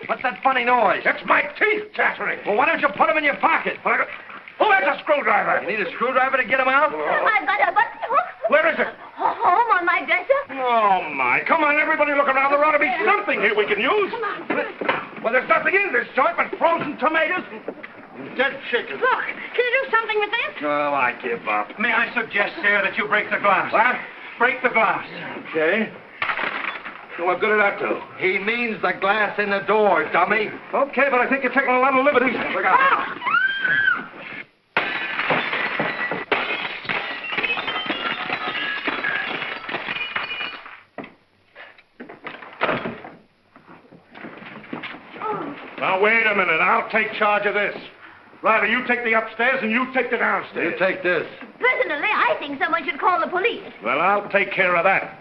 What's that funny noise? It's my teeth chattering. Well, why don't you put them in your pocket? Who has a screwdriver? You need a screwdriver to get them out? I've got a button hook. Where is it? Home on my dresser. Oh, my. Come on, everybody look around. There ought to be something here we can use. Well, there's nothing in this joint but frozen tomatoes and dead chicken. Look, can you do something with this? Oh, I give up. May I suggest, sir, that you break the glass? What? Break the glass. Okay. So what good did that do? He means the glass in the door, dummy. Okay, but I think you're taking a lot of liberties. Look out. Now, wait a minute. I'll take charge of this. Riley, you take the upstairs and you take the downstairs. You take this. Personally, I think someone should call the police. Well, I'll take care of that.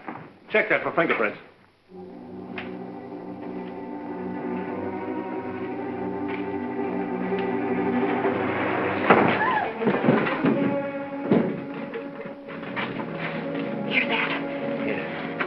Check that for fingerprints. Hear that?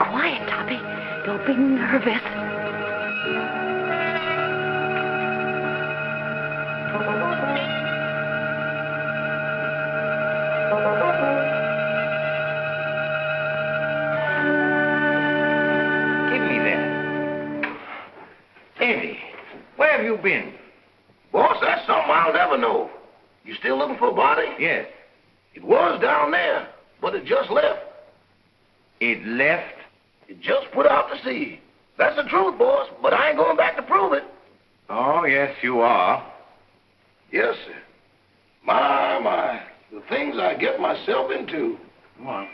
Quiet, Toppy. Don't be nervous. I'll never know. You still looking for a body? Yes. It was down there, but it just left. It left? It just put out to sea. That's the truth, boss, but I ain't going back to prove it. Oh, yes, you are. Yes, sir. My, the things I get myself into. Come on.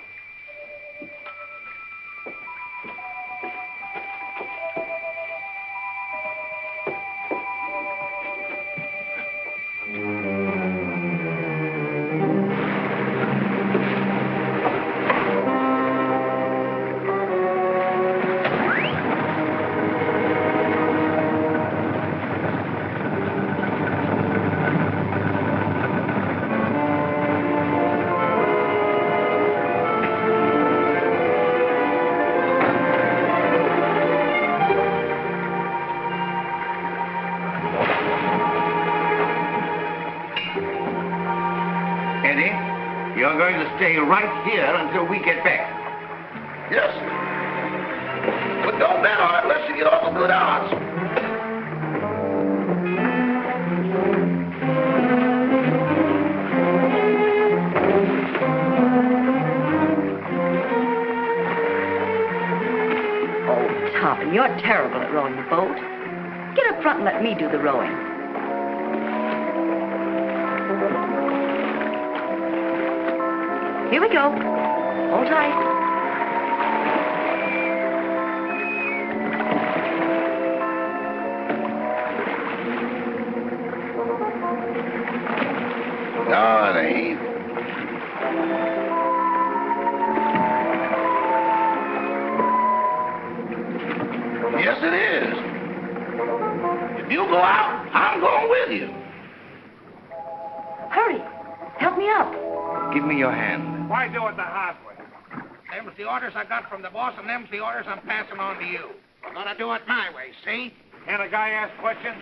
You're going to stay right here until we get back. Yes, sir. But don't bet on it unless you get off a good odds. Oh, Toppin, you're terrible at rowing the boat. Get up front and let me do the rowing. Here we go. Hold tight. No, it ain't. Yes, it is. If you go out, I'm going with you. Hurry. Help me up. Give me your hand. Why do it the hard way? Them's the orders I got from the boss, and them's the orders I'm passing on to you. We're gonna do it my way, see? Can a guy ask questions?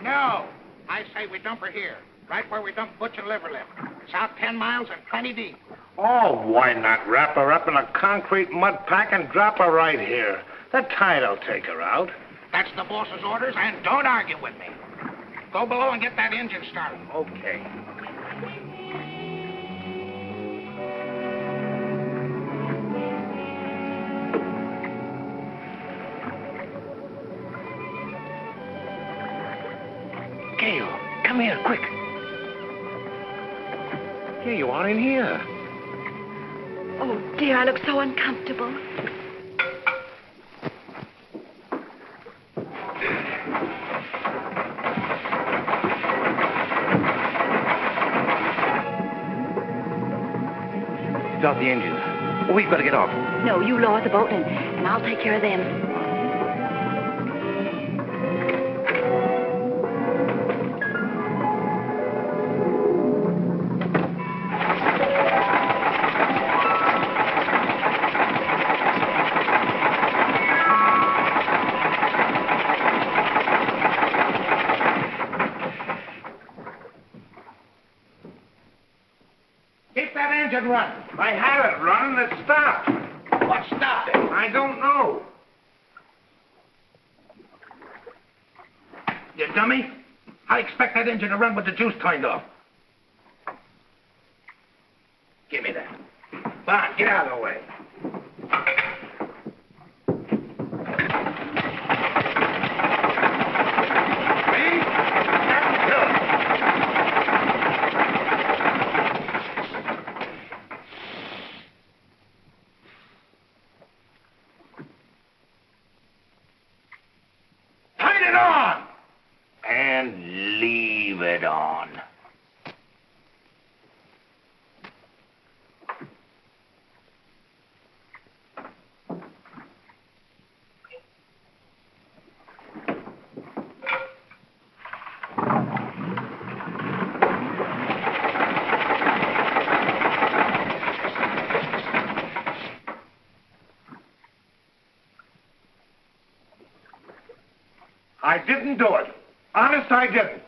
No. I say we dump her here, right where we dump Butch and Liverlip. It's out 10 miles and plenty deep. Oh, why not wrap her up in a concrete mud pack and drop her right here? The tide'll take her out. That's the boss's orders, and don't argue with me. Go below and get that engine started. Okay. Gail, come here, quick. Here you are in here. Oh, dear, I look so uncomfortable. Start the engine. We've got to get off. No, you lower the boat and I'll take care of them. Run. I had it running, it stopped. What stopped it? I don't know. You dummy. I expect that engine to run with the juice turned off. Give me that. Bond, get out of the way. I didn't do it. Honest, I didn't.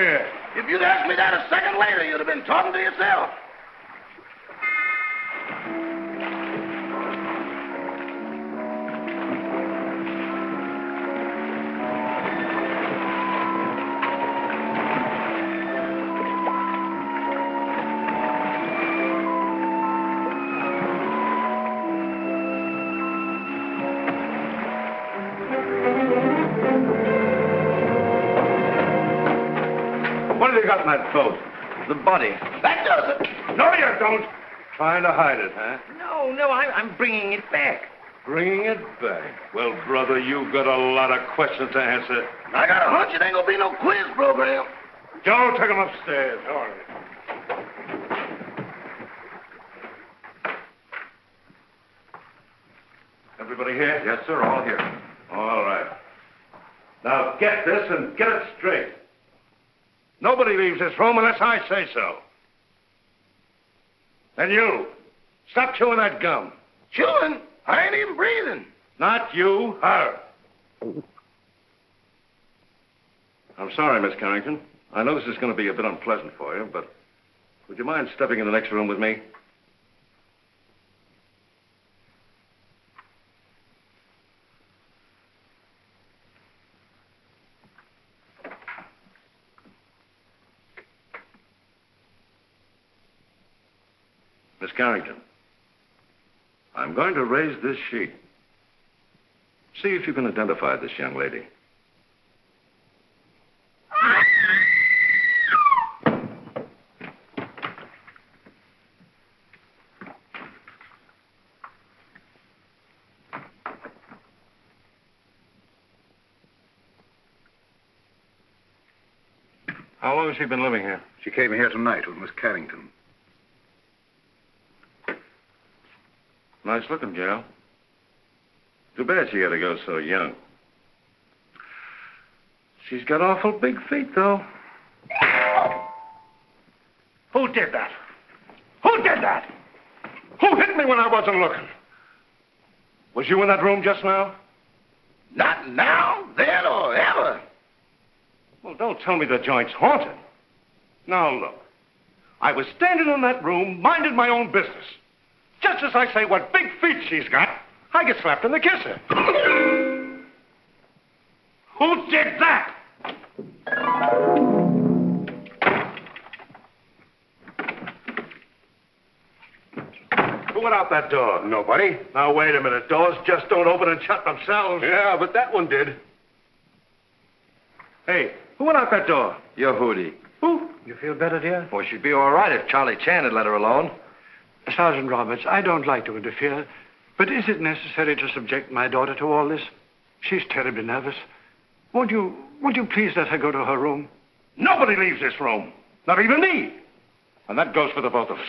here. If you'd asked me that a second later, you'd have been talking to yourself. What have you got in that boat? The body. That does it. No, you don't. Trying to hide it, huh? No, I'm bringing it back. Bringing it back. Well, brother, you've got a lot of questions to answer. I got a hunch it ain't gonna be no quiz program. Joe, take him upstairs. All right. Everybody here? Yes, sir, all here. All right. Now get this and get it straight. Nobody leaves this room unless I say so. And you, stop chewing that gum. Chewing? I ain't even breathing. Not you, her. I'm sorry, Miss Carrington. I know this is going to be a bit unpleasant for you, but would you mind stepping in the next room with me? Miss Carrington, I'm going to raise this sheet. See if you can identify this young lady. How long has she been living here? She came here tonight with Miss Carrington. Nice looking gal. Too bad she had to go so young. She's got awful big feet, though. Who did that? Who did that? Who hit me when I wasn't looking? Was you in that room just now? Not now, then, or ever. Well, don't tell me the joint's haunted. Now, look. I was standing in that room, minding my own business. Just as I say what big feet she's got, I get slapped in the kisser. Who did that? Who went out that door? Nobody. Now, wait a minute. Doors just don't open and shut themselves. Yeah, but that one did. Hey, who went out that door? Your Hootie. Who? You feel better, dear? Well, she'd be all right if Charlie Chan had let her alone. Sergeant Roberts, I don't like to interfere, but is it necessary to subject my daughter to all this? She's terribly nervous. Won't you please let her go to her room? Nobody leaves this room. Not even me. And that goes for the both of us.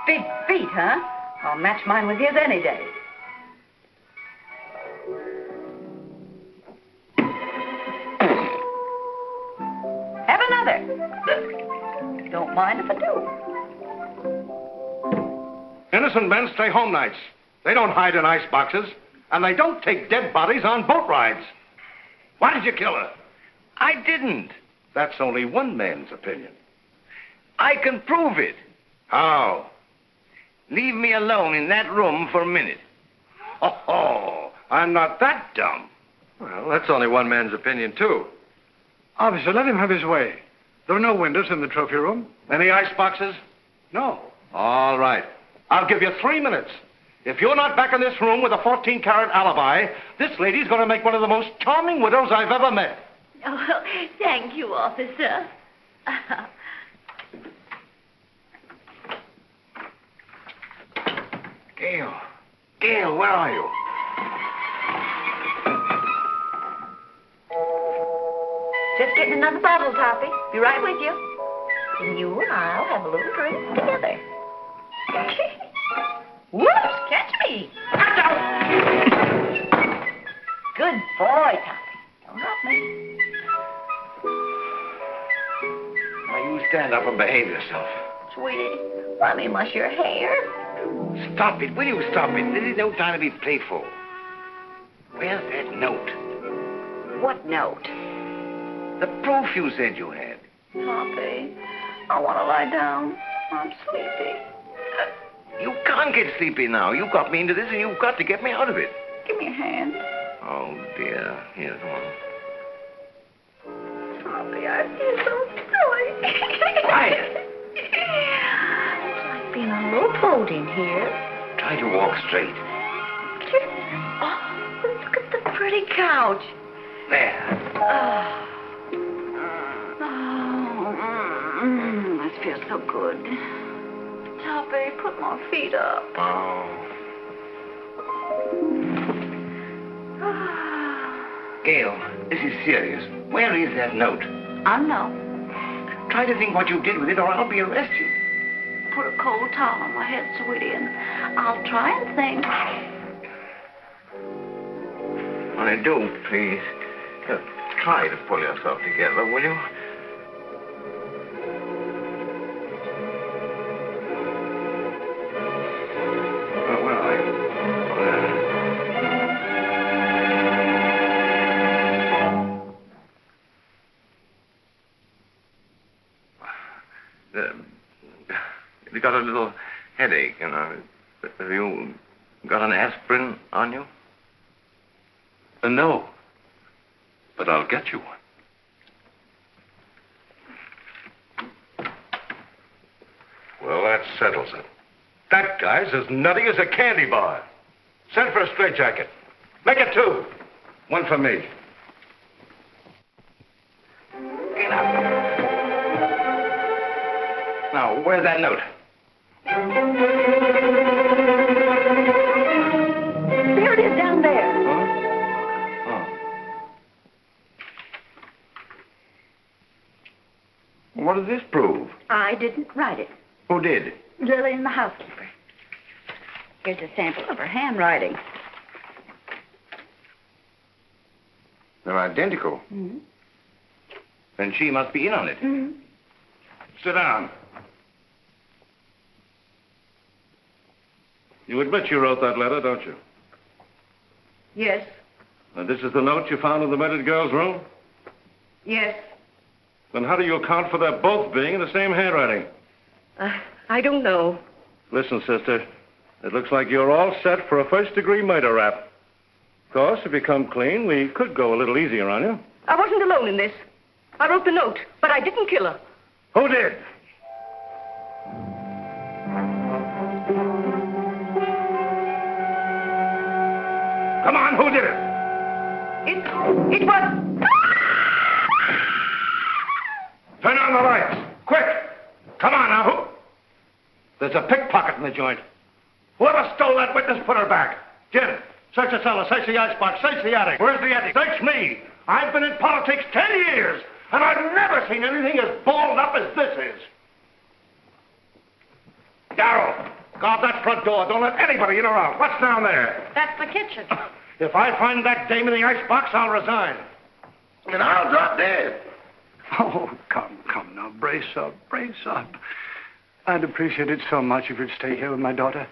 Big feet, huh? I'll match mine with his any day. Have another. Don't mind if I do. Innocent men stay home nights. They don't hide in ice boxes. And they don't take dead bodies on boat rides. Why did you kill her? I didn't. That's only one man's opinion. I can prove it. How? Leave me alone in that room for a minute. Oh, I'm not that dumb. Well, that's only one man's opinion, too. Officer, let him have his way. There are no windows in the trophy room. Any ice boxes? No. All right. I'll give you 3 minutes. If you're not back in this room with a 14-carat alibi, this lady's going to make one of the most charming widows I've ever met. Oh, thank you, officer. Gail, where are you? Just getting another bottle, Toppy. Be right with you. And you and I'll have a little drink together. Whoops, catch me. Good boy, Toppy. Don't hurt me. Now, you stand up and behave yourself. Sweetie, let me mush your hair. Stop it. Will you stop it? This is no time to be playful. Where's that note? What note? The proof you said you had. Poppy, I want to lie down. I'm sleepy. You can't get sleepy now. You got me into this, and you've got to get me out of it. Give me a hand. Oh, dear. Here's one. Poppy, I feel so silly. Quiet. It's like being on a little boat in here. Try to walk straight. Oh, look at the pretty couch. There. That feels so good. Poppy, put my feet up. Oh. Gail, this is serious. Where is that note? I know. Try to think what you did with it, or I'll be arrested. Put a cold towel on my head, sweetie, and I'll try and think. When I do, please, try to pull yourself together, will you? You got a little headache, you know. Have you got an aspirin on you? No. But I'll get you one. Well, that settles it. That guy's as nutty as a candy bar. Send for a straitjacket. Make it 2. One for me. Get up. Now, where's that note? There it is down there. What does this prove? I didn't write it. Who did? Lillian, the housekeeper. Here's a sample of her handwriting. They're identical. Mm-hmm. Then she must be in on it. Mm-hmm. Sit down. You admit you wrote that letter, don't you? Yes. And this is the note you found in the murdered girl's room? Yes. Then how do you account for their both being in the same handwriting? I don't know. Listen, sister, it looks like you're all set for a first-degree murder rap. Of course, if you come clean, we could go a little easier on you. I wasn't alone in this. I wrote the note, but I didn't kill her. Who did? Come on, who did it? It was... Turn on the lights. Quick. Come on now. Who? There's a pickpocket in the joint. Whoever stole that witness, put her back. Jim, search the cellar, search the icebox, search the attic. Where's the attic? Search me. I've been in politics 10 years, and I've never seen anything as balled up as this is. Carole, guard that front door. Don't let anybody in or out. What's down there? That's the kitchen. If I find that dame in the icebox, I'll resign. And I'll drop dead. Oh, come now. Brace up. I'd appreciate it so much if you'd stay here with my daughter.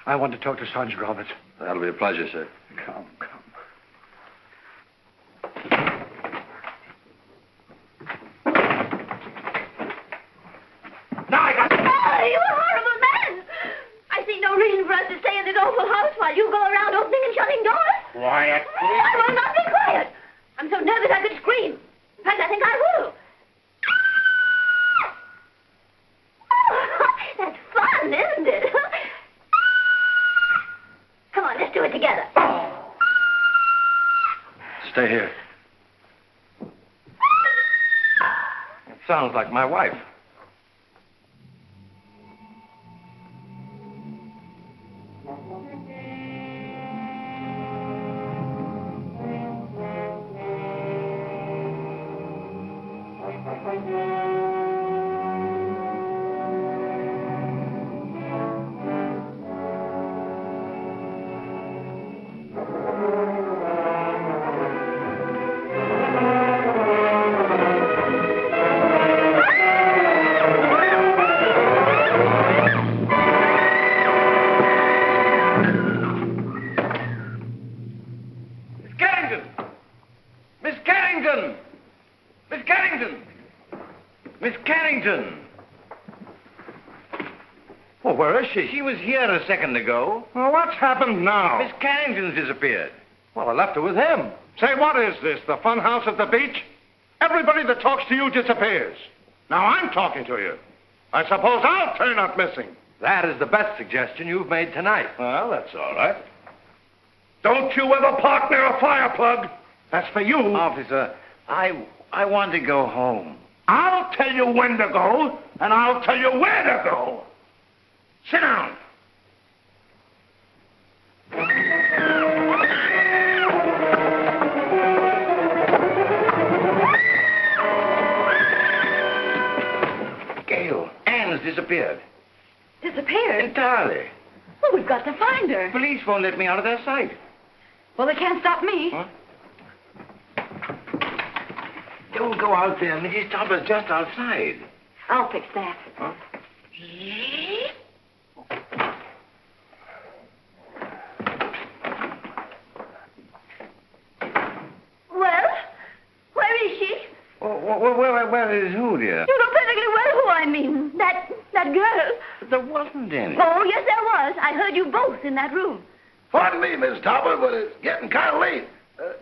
I want to talk to Sergeant Roberts. That'll be a pleasure, sir. Come. Now I got... Oh, you horrible man! I see no reason for us to stay in this awful house while you go around opening and shutting doors. Quiet, I will not be quiet. I'm so nervous I could scream. In fact, I think I will. That's fun, isn't it? Come on, let's do it together. Stay here. It sounds like my wife. Carrington! Miss Carrington! Miss Carrington! Miss Carrington! Well, where is she? She was here a second ago. Well, what's happened now? Miss Carrington's disappeared. Well, I left her with him. Say, what is this, the fun house at the beach? Everybody that talks to you disappears. Now I'm talking to you. I suppose I'll turn up missing. That is the best suggestion you've made tonight. Well, that's all right. Don't you ever park near a fire plug. That's for you. Officer, I want to go home. I'll tell you when to go, and I'll tell you where to go. Sit down. Gail, Anne's disappeared. Disappeared? Entirely. Well, we've got to find her. Police won't let me out of their sight. Well, they can't stop me. Huh? Don't go out there. Mrs. Topper's just outside. I'll fix that. Huh? Well, where is she? Where is who, dear? You know perfectly well who I mean. That girl. There wasn't any. Oh, yes, there was. I heard you both in that room. Pardon me, Miss Topper, but it's getting kind of late.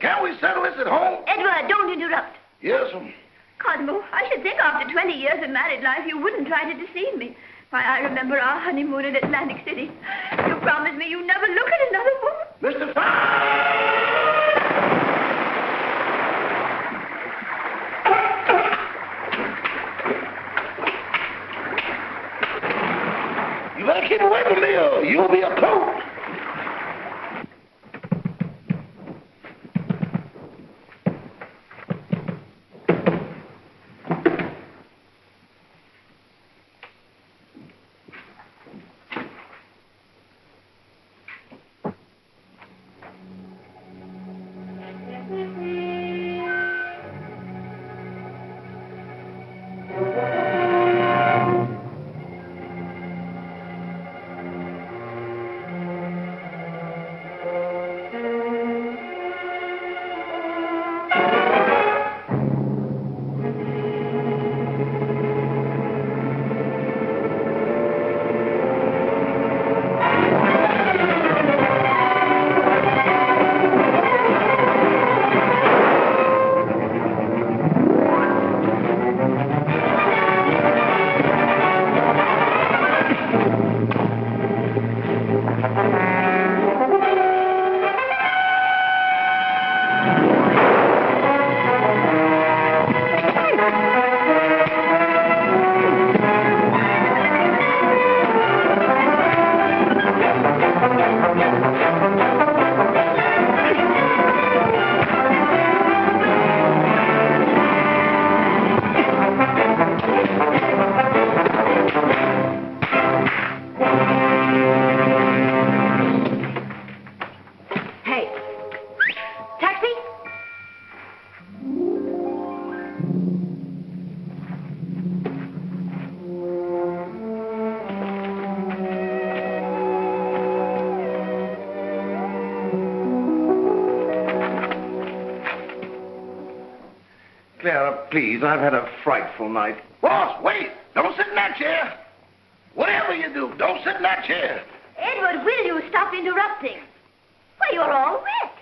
Can't we settle this at home? Edward, don't interrupt. Yes, Cosmo, I should think after 20 years of married life you wouldn't try to deceive me. Why, I remember our honeymoon in Atlantic City. You promised me you'd never look at another woman. Mr. You better keep away from me or you'll be a coat. Clara, please, I've had a frightful night. Boss, wait. Don't sit in that chair. Whatever you do, don't sit in that chair. Edward, will you stop interrupting? Why, you're all wet.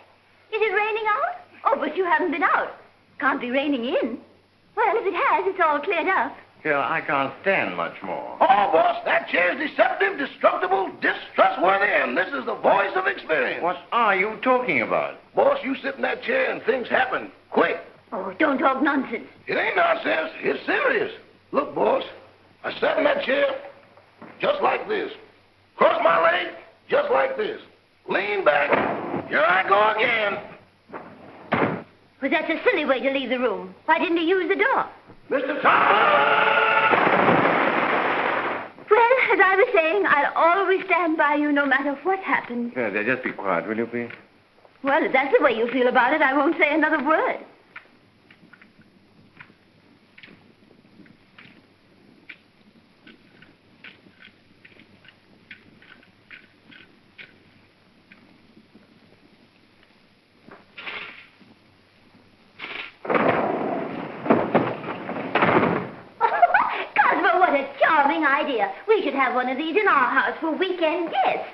Is it raining out? Oh, but you haven't been out. Can't be raining in. Well, if it has, it's all cleared up. Clara, I can't stand much more. Oh, boss, that chair's deceptive, destructible, distrustworthy, and this is the voice of experience. What are you talking about? Boss, you sit in that chair and things happen quick. Oh, don't talk nonsense. It ain't nonsense. It's serious. Look, boss, I sat in that chair just like this. Cross my leg just like this. Lean back. Here I go again. Well, that's a silly way to leave the room. Why didn't he use the door? Mr. Topper! Well, as I was saying, I'll always stand by you no matter what happens. Clara, just be quiet, will you, please? Well, if that's the way you feel about it, I won't say another word. idea. We should have one of these in our house for weekend guests.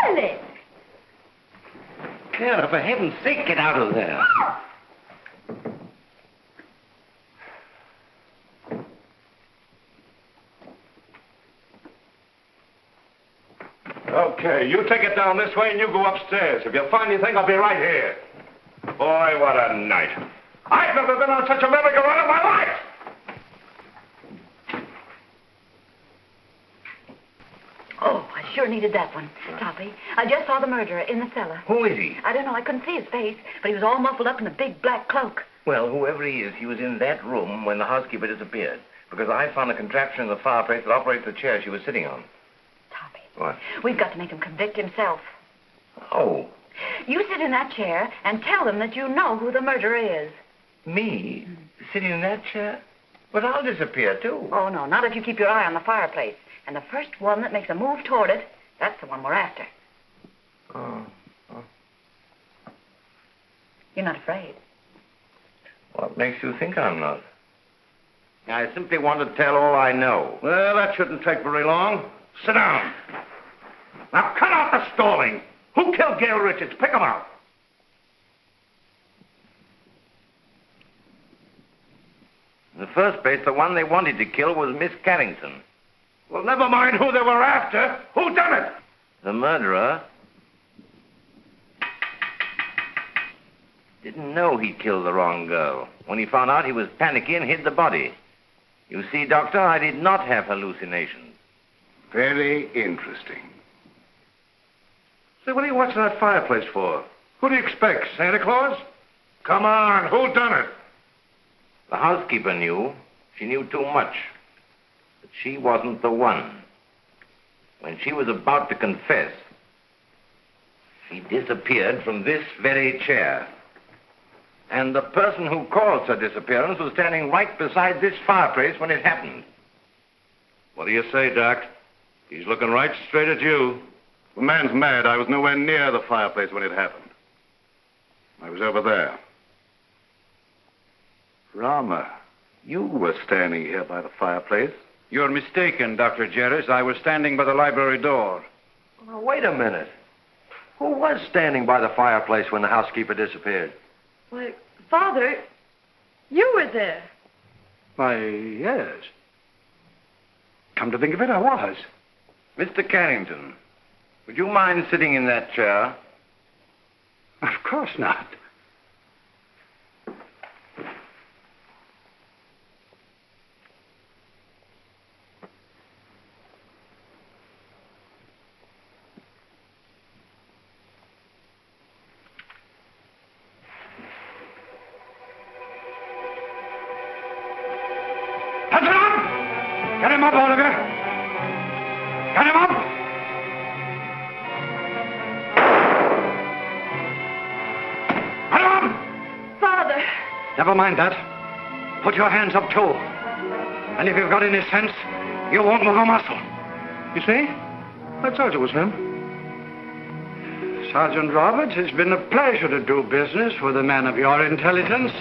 Really? Clara, for heaven's sake, get out of there. Okay, you take it down this way and you go upstairs. If you find anything, I'll be right here. Boy, what a night. I've never been on such a merry-go-round in my life. Oh, I sure needed that one, Toppy. I just saw the murderer in the cellar. Who is he? I don't know. I couldn't see his face, but he was all muffled up in a big black cloak. Well, whoever he is, he was in that room when the housekeeper disappeared. Because I found a contraption in the fireplace that operates the chair she was sitting on. Toppy. What? We've got to make him convict himself. Oh, You sit in that chair and tell them that you know who the murderer is. me? Sitting in that chair? But I'll disappear, too. Oh, no, not if you keep your eye on the fireplace. And the first one that makes a move toward it, that's the one we're after. Oh. You're not afraid. What makes you think I'm not? I simply want to tell all I know. Well, that shouldn't take very long. Sit down. Now, cut out the stalling. Who killed Gail Richards? Pick him out. In the first place, the one they wanted to kill was Miss Carrington. Well, never mind who they were after. Who done it? The murderer didn't know he killed the wrong girl. When he found out, he was panicky and hid the body. You see, Doctor, I did not have hallucinations. Very interesting. Say, what are you watching that fireplace for? Who do you expect, Santa Claus? Come on, who done it? The housekeeper knew. She knew too much. But she wasn't the one. When she was about to confess, she disappeared from this very chair. And the person who caused her disappearance was standing right beside this fireplace when it happened. What do you say, Doc? He's looking right straight at you. The man's mad. I was nowhere near the fireplace when it happened. I was over there. Rama, you were standing here by the fireplace. You're mistaken, Dr. Jerris. I was standing by the library door. Now, wait a minute. Who was standing by the fireplace when the housekeeper disappeared? Why, Father, you were there. Why, yes. Come to think of it, I was. Mr. Carrington, would you mind sitting in that chair? Of course not. Get him up, Oliver! Get him up! Get him up! Father! Never mind that. Put your hands up, too. And if you've got any sense, you won't move a muscle. You see? I told you it was him. Sergeant Roberts, it's been a pleasure to do business with a man of your intelligence.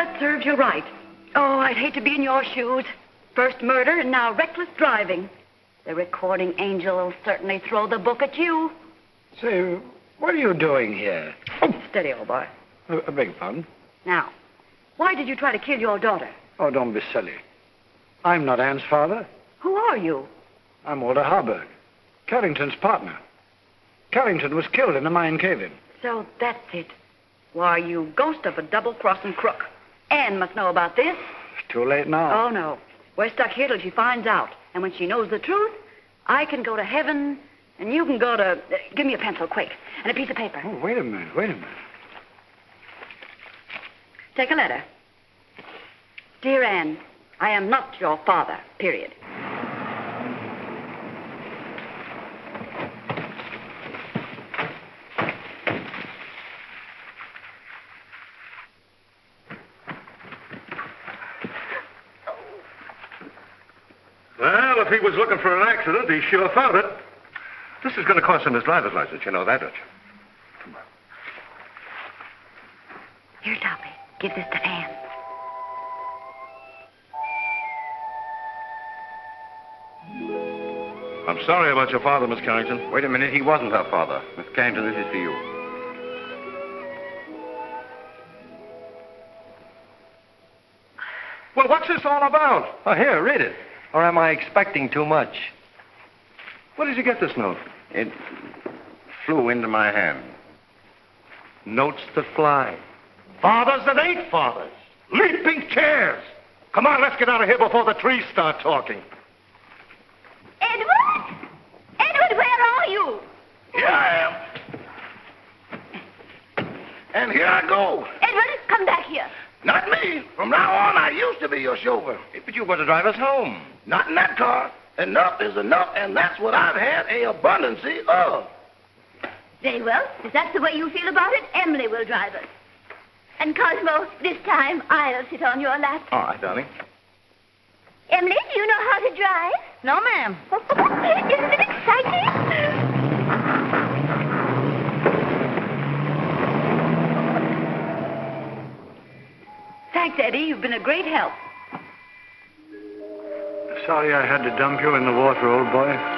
that serves you right. Oh, I'd hate to be in your shoes. First murder and now reckless driving. The recording angel will certainly throw the book at you. Say, what are you doing here? Steady, old boy. I beg your pardon? Now, why did you try to kill your daughter? Oh, don't be silly. I'm not Anne's father. Who are you? I'm Walter Harburg, Carrington's partner. Carrington was killed in a mine cave-in. So that's it. Why, you ghost of a double-crossing crook. Anne must know about this. It's too late now. Oh, no. We're stuck here till she finds out. And when she knows the truth, I can go to heaven, and you can go to... give me a pencil, quick, and a piece of paper. Oh, wait a minute. Take a letter. Dear Anne, I am not your father, period. Well, if he was looking for an accident, he sure found it. This is going to cost him his driver's license. You know that, don't you? Come on. Here, Toppy. Give this to Anne. I'm sorry about your father, Miss Carrington. Wait a minute. He wasn't her father. Miss Carrington, this is for you. Well, what's this all about? Oh, here, read it. Or am I expecting too much? Where did you get this note? It flew into my hand. Notes to fly. Fathers that ain't fathers. Leaping chairs. Come on, let's get out of here before the trees start talking. Edward! Edward, where are you? Here I am. And here I go. Edward, come back here. Not me. From now on, I used to be your chauffeur. But you were to drive us home. Not in that car. Enough is enough, and that's what I've had a abundance of. Very well. If that's the way you feel about it, Emily will drive us. And Cosmo, this time I'll sit on your lap. All right, darling. Emily, do you know how to drive? No, ma'am. Isn't it exciting? Thanks, Eddie. You've been a great help. Sorry I had to dump you in the water, old boy.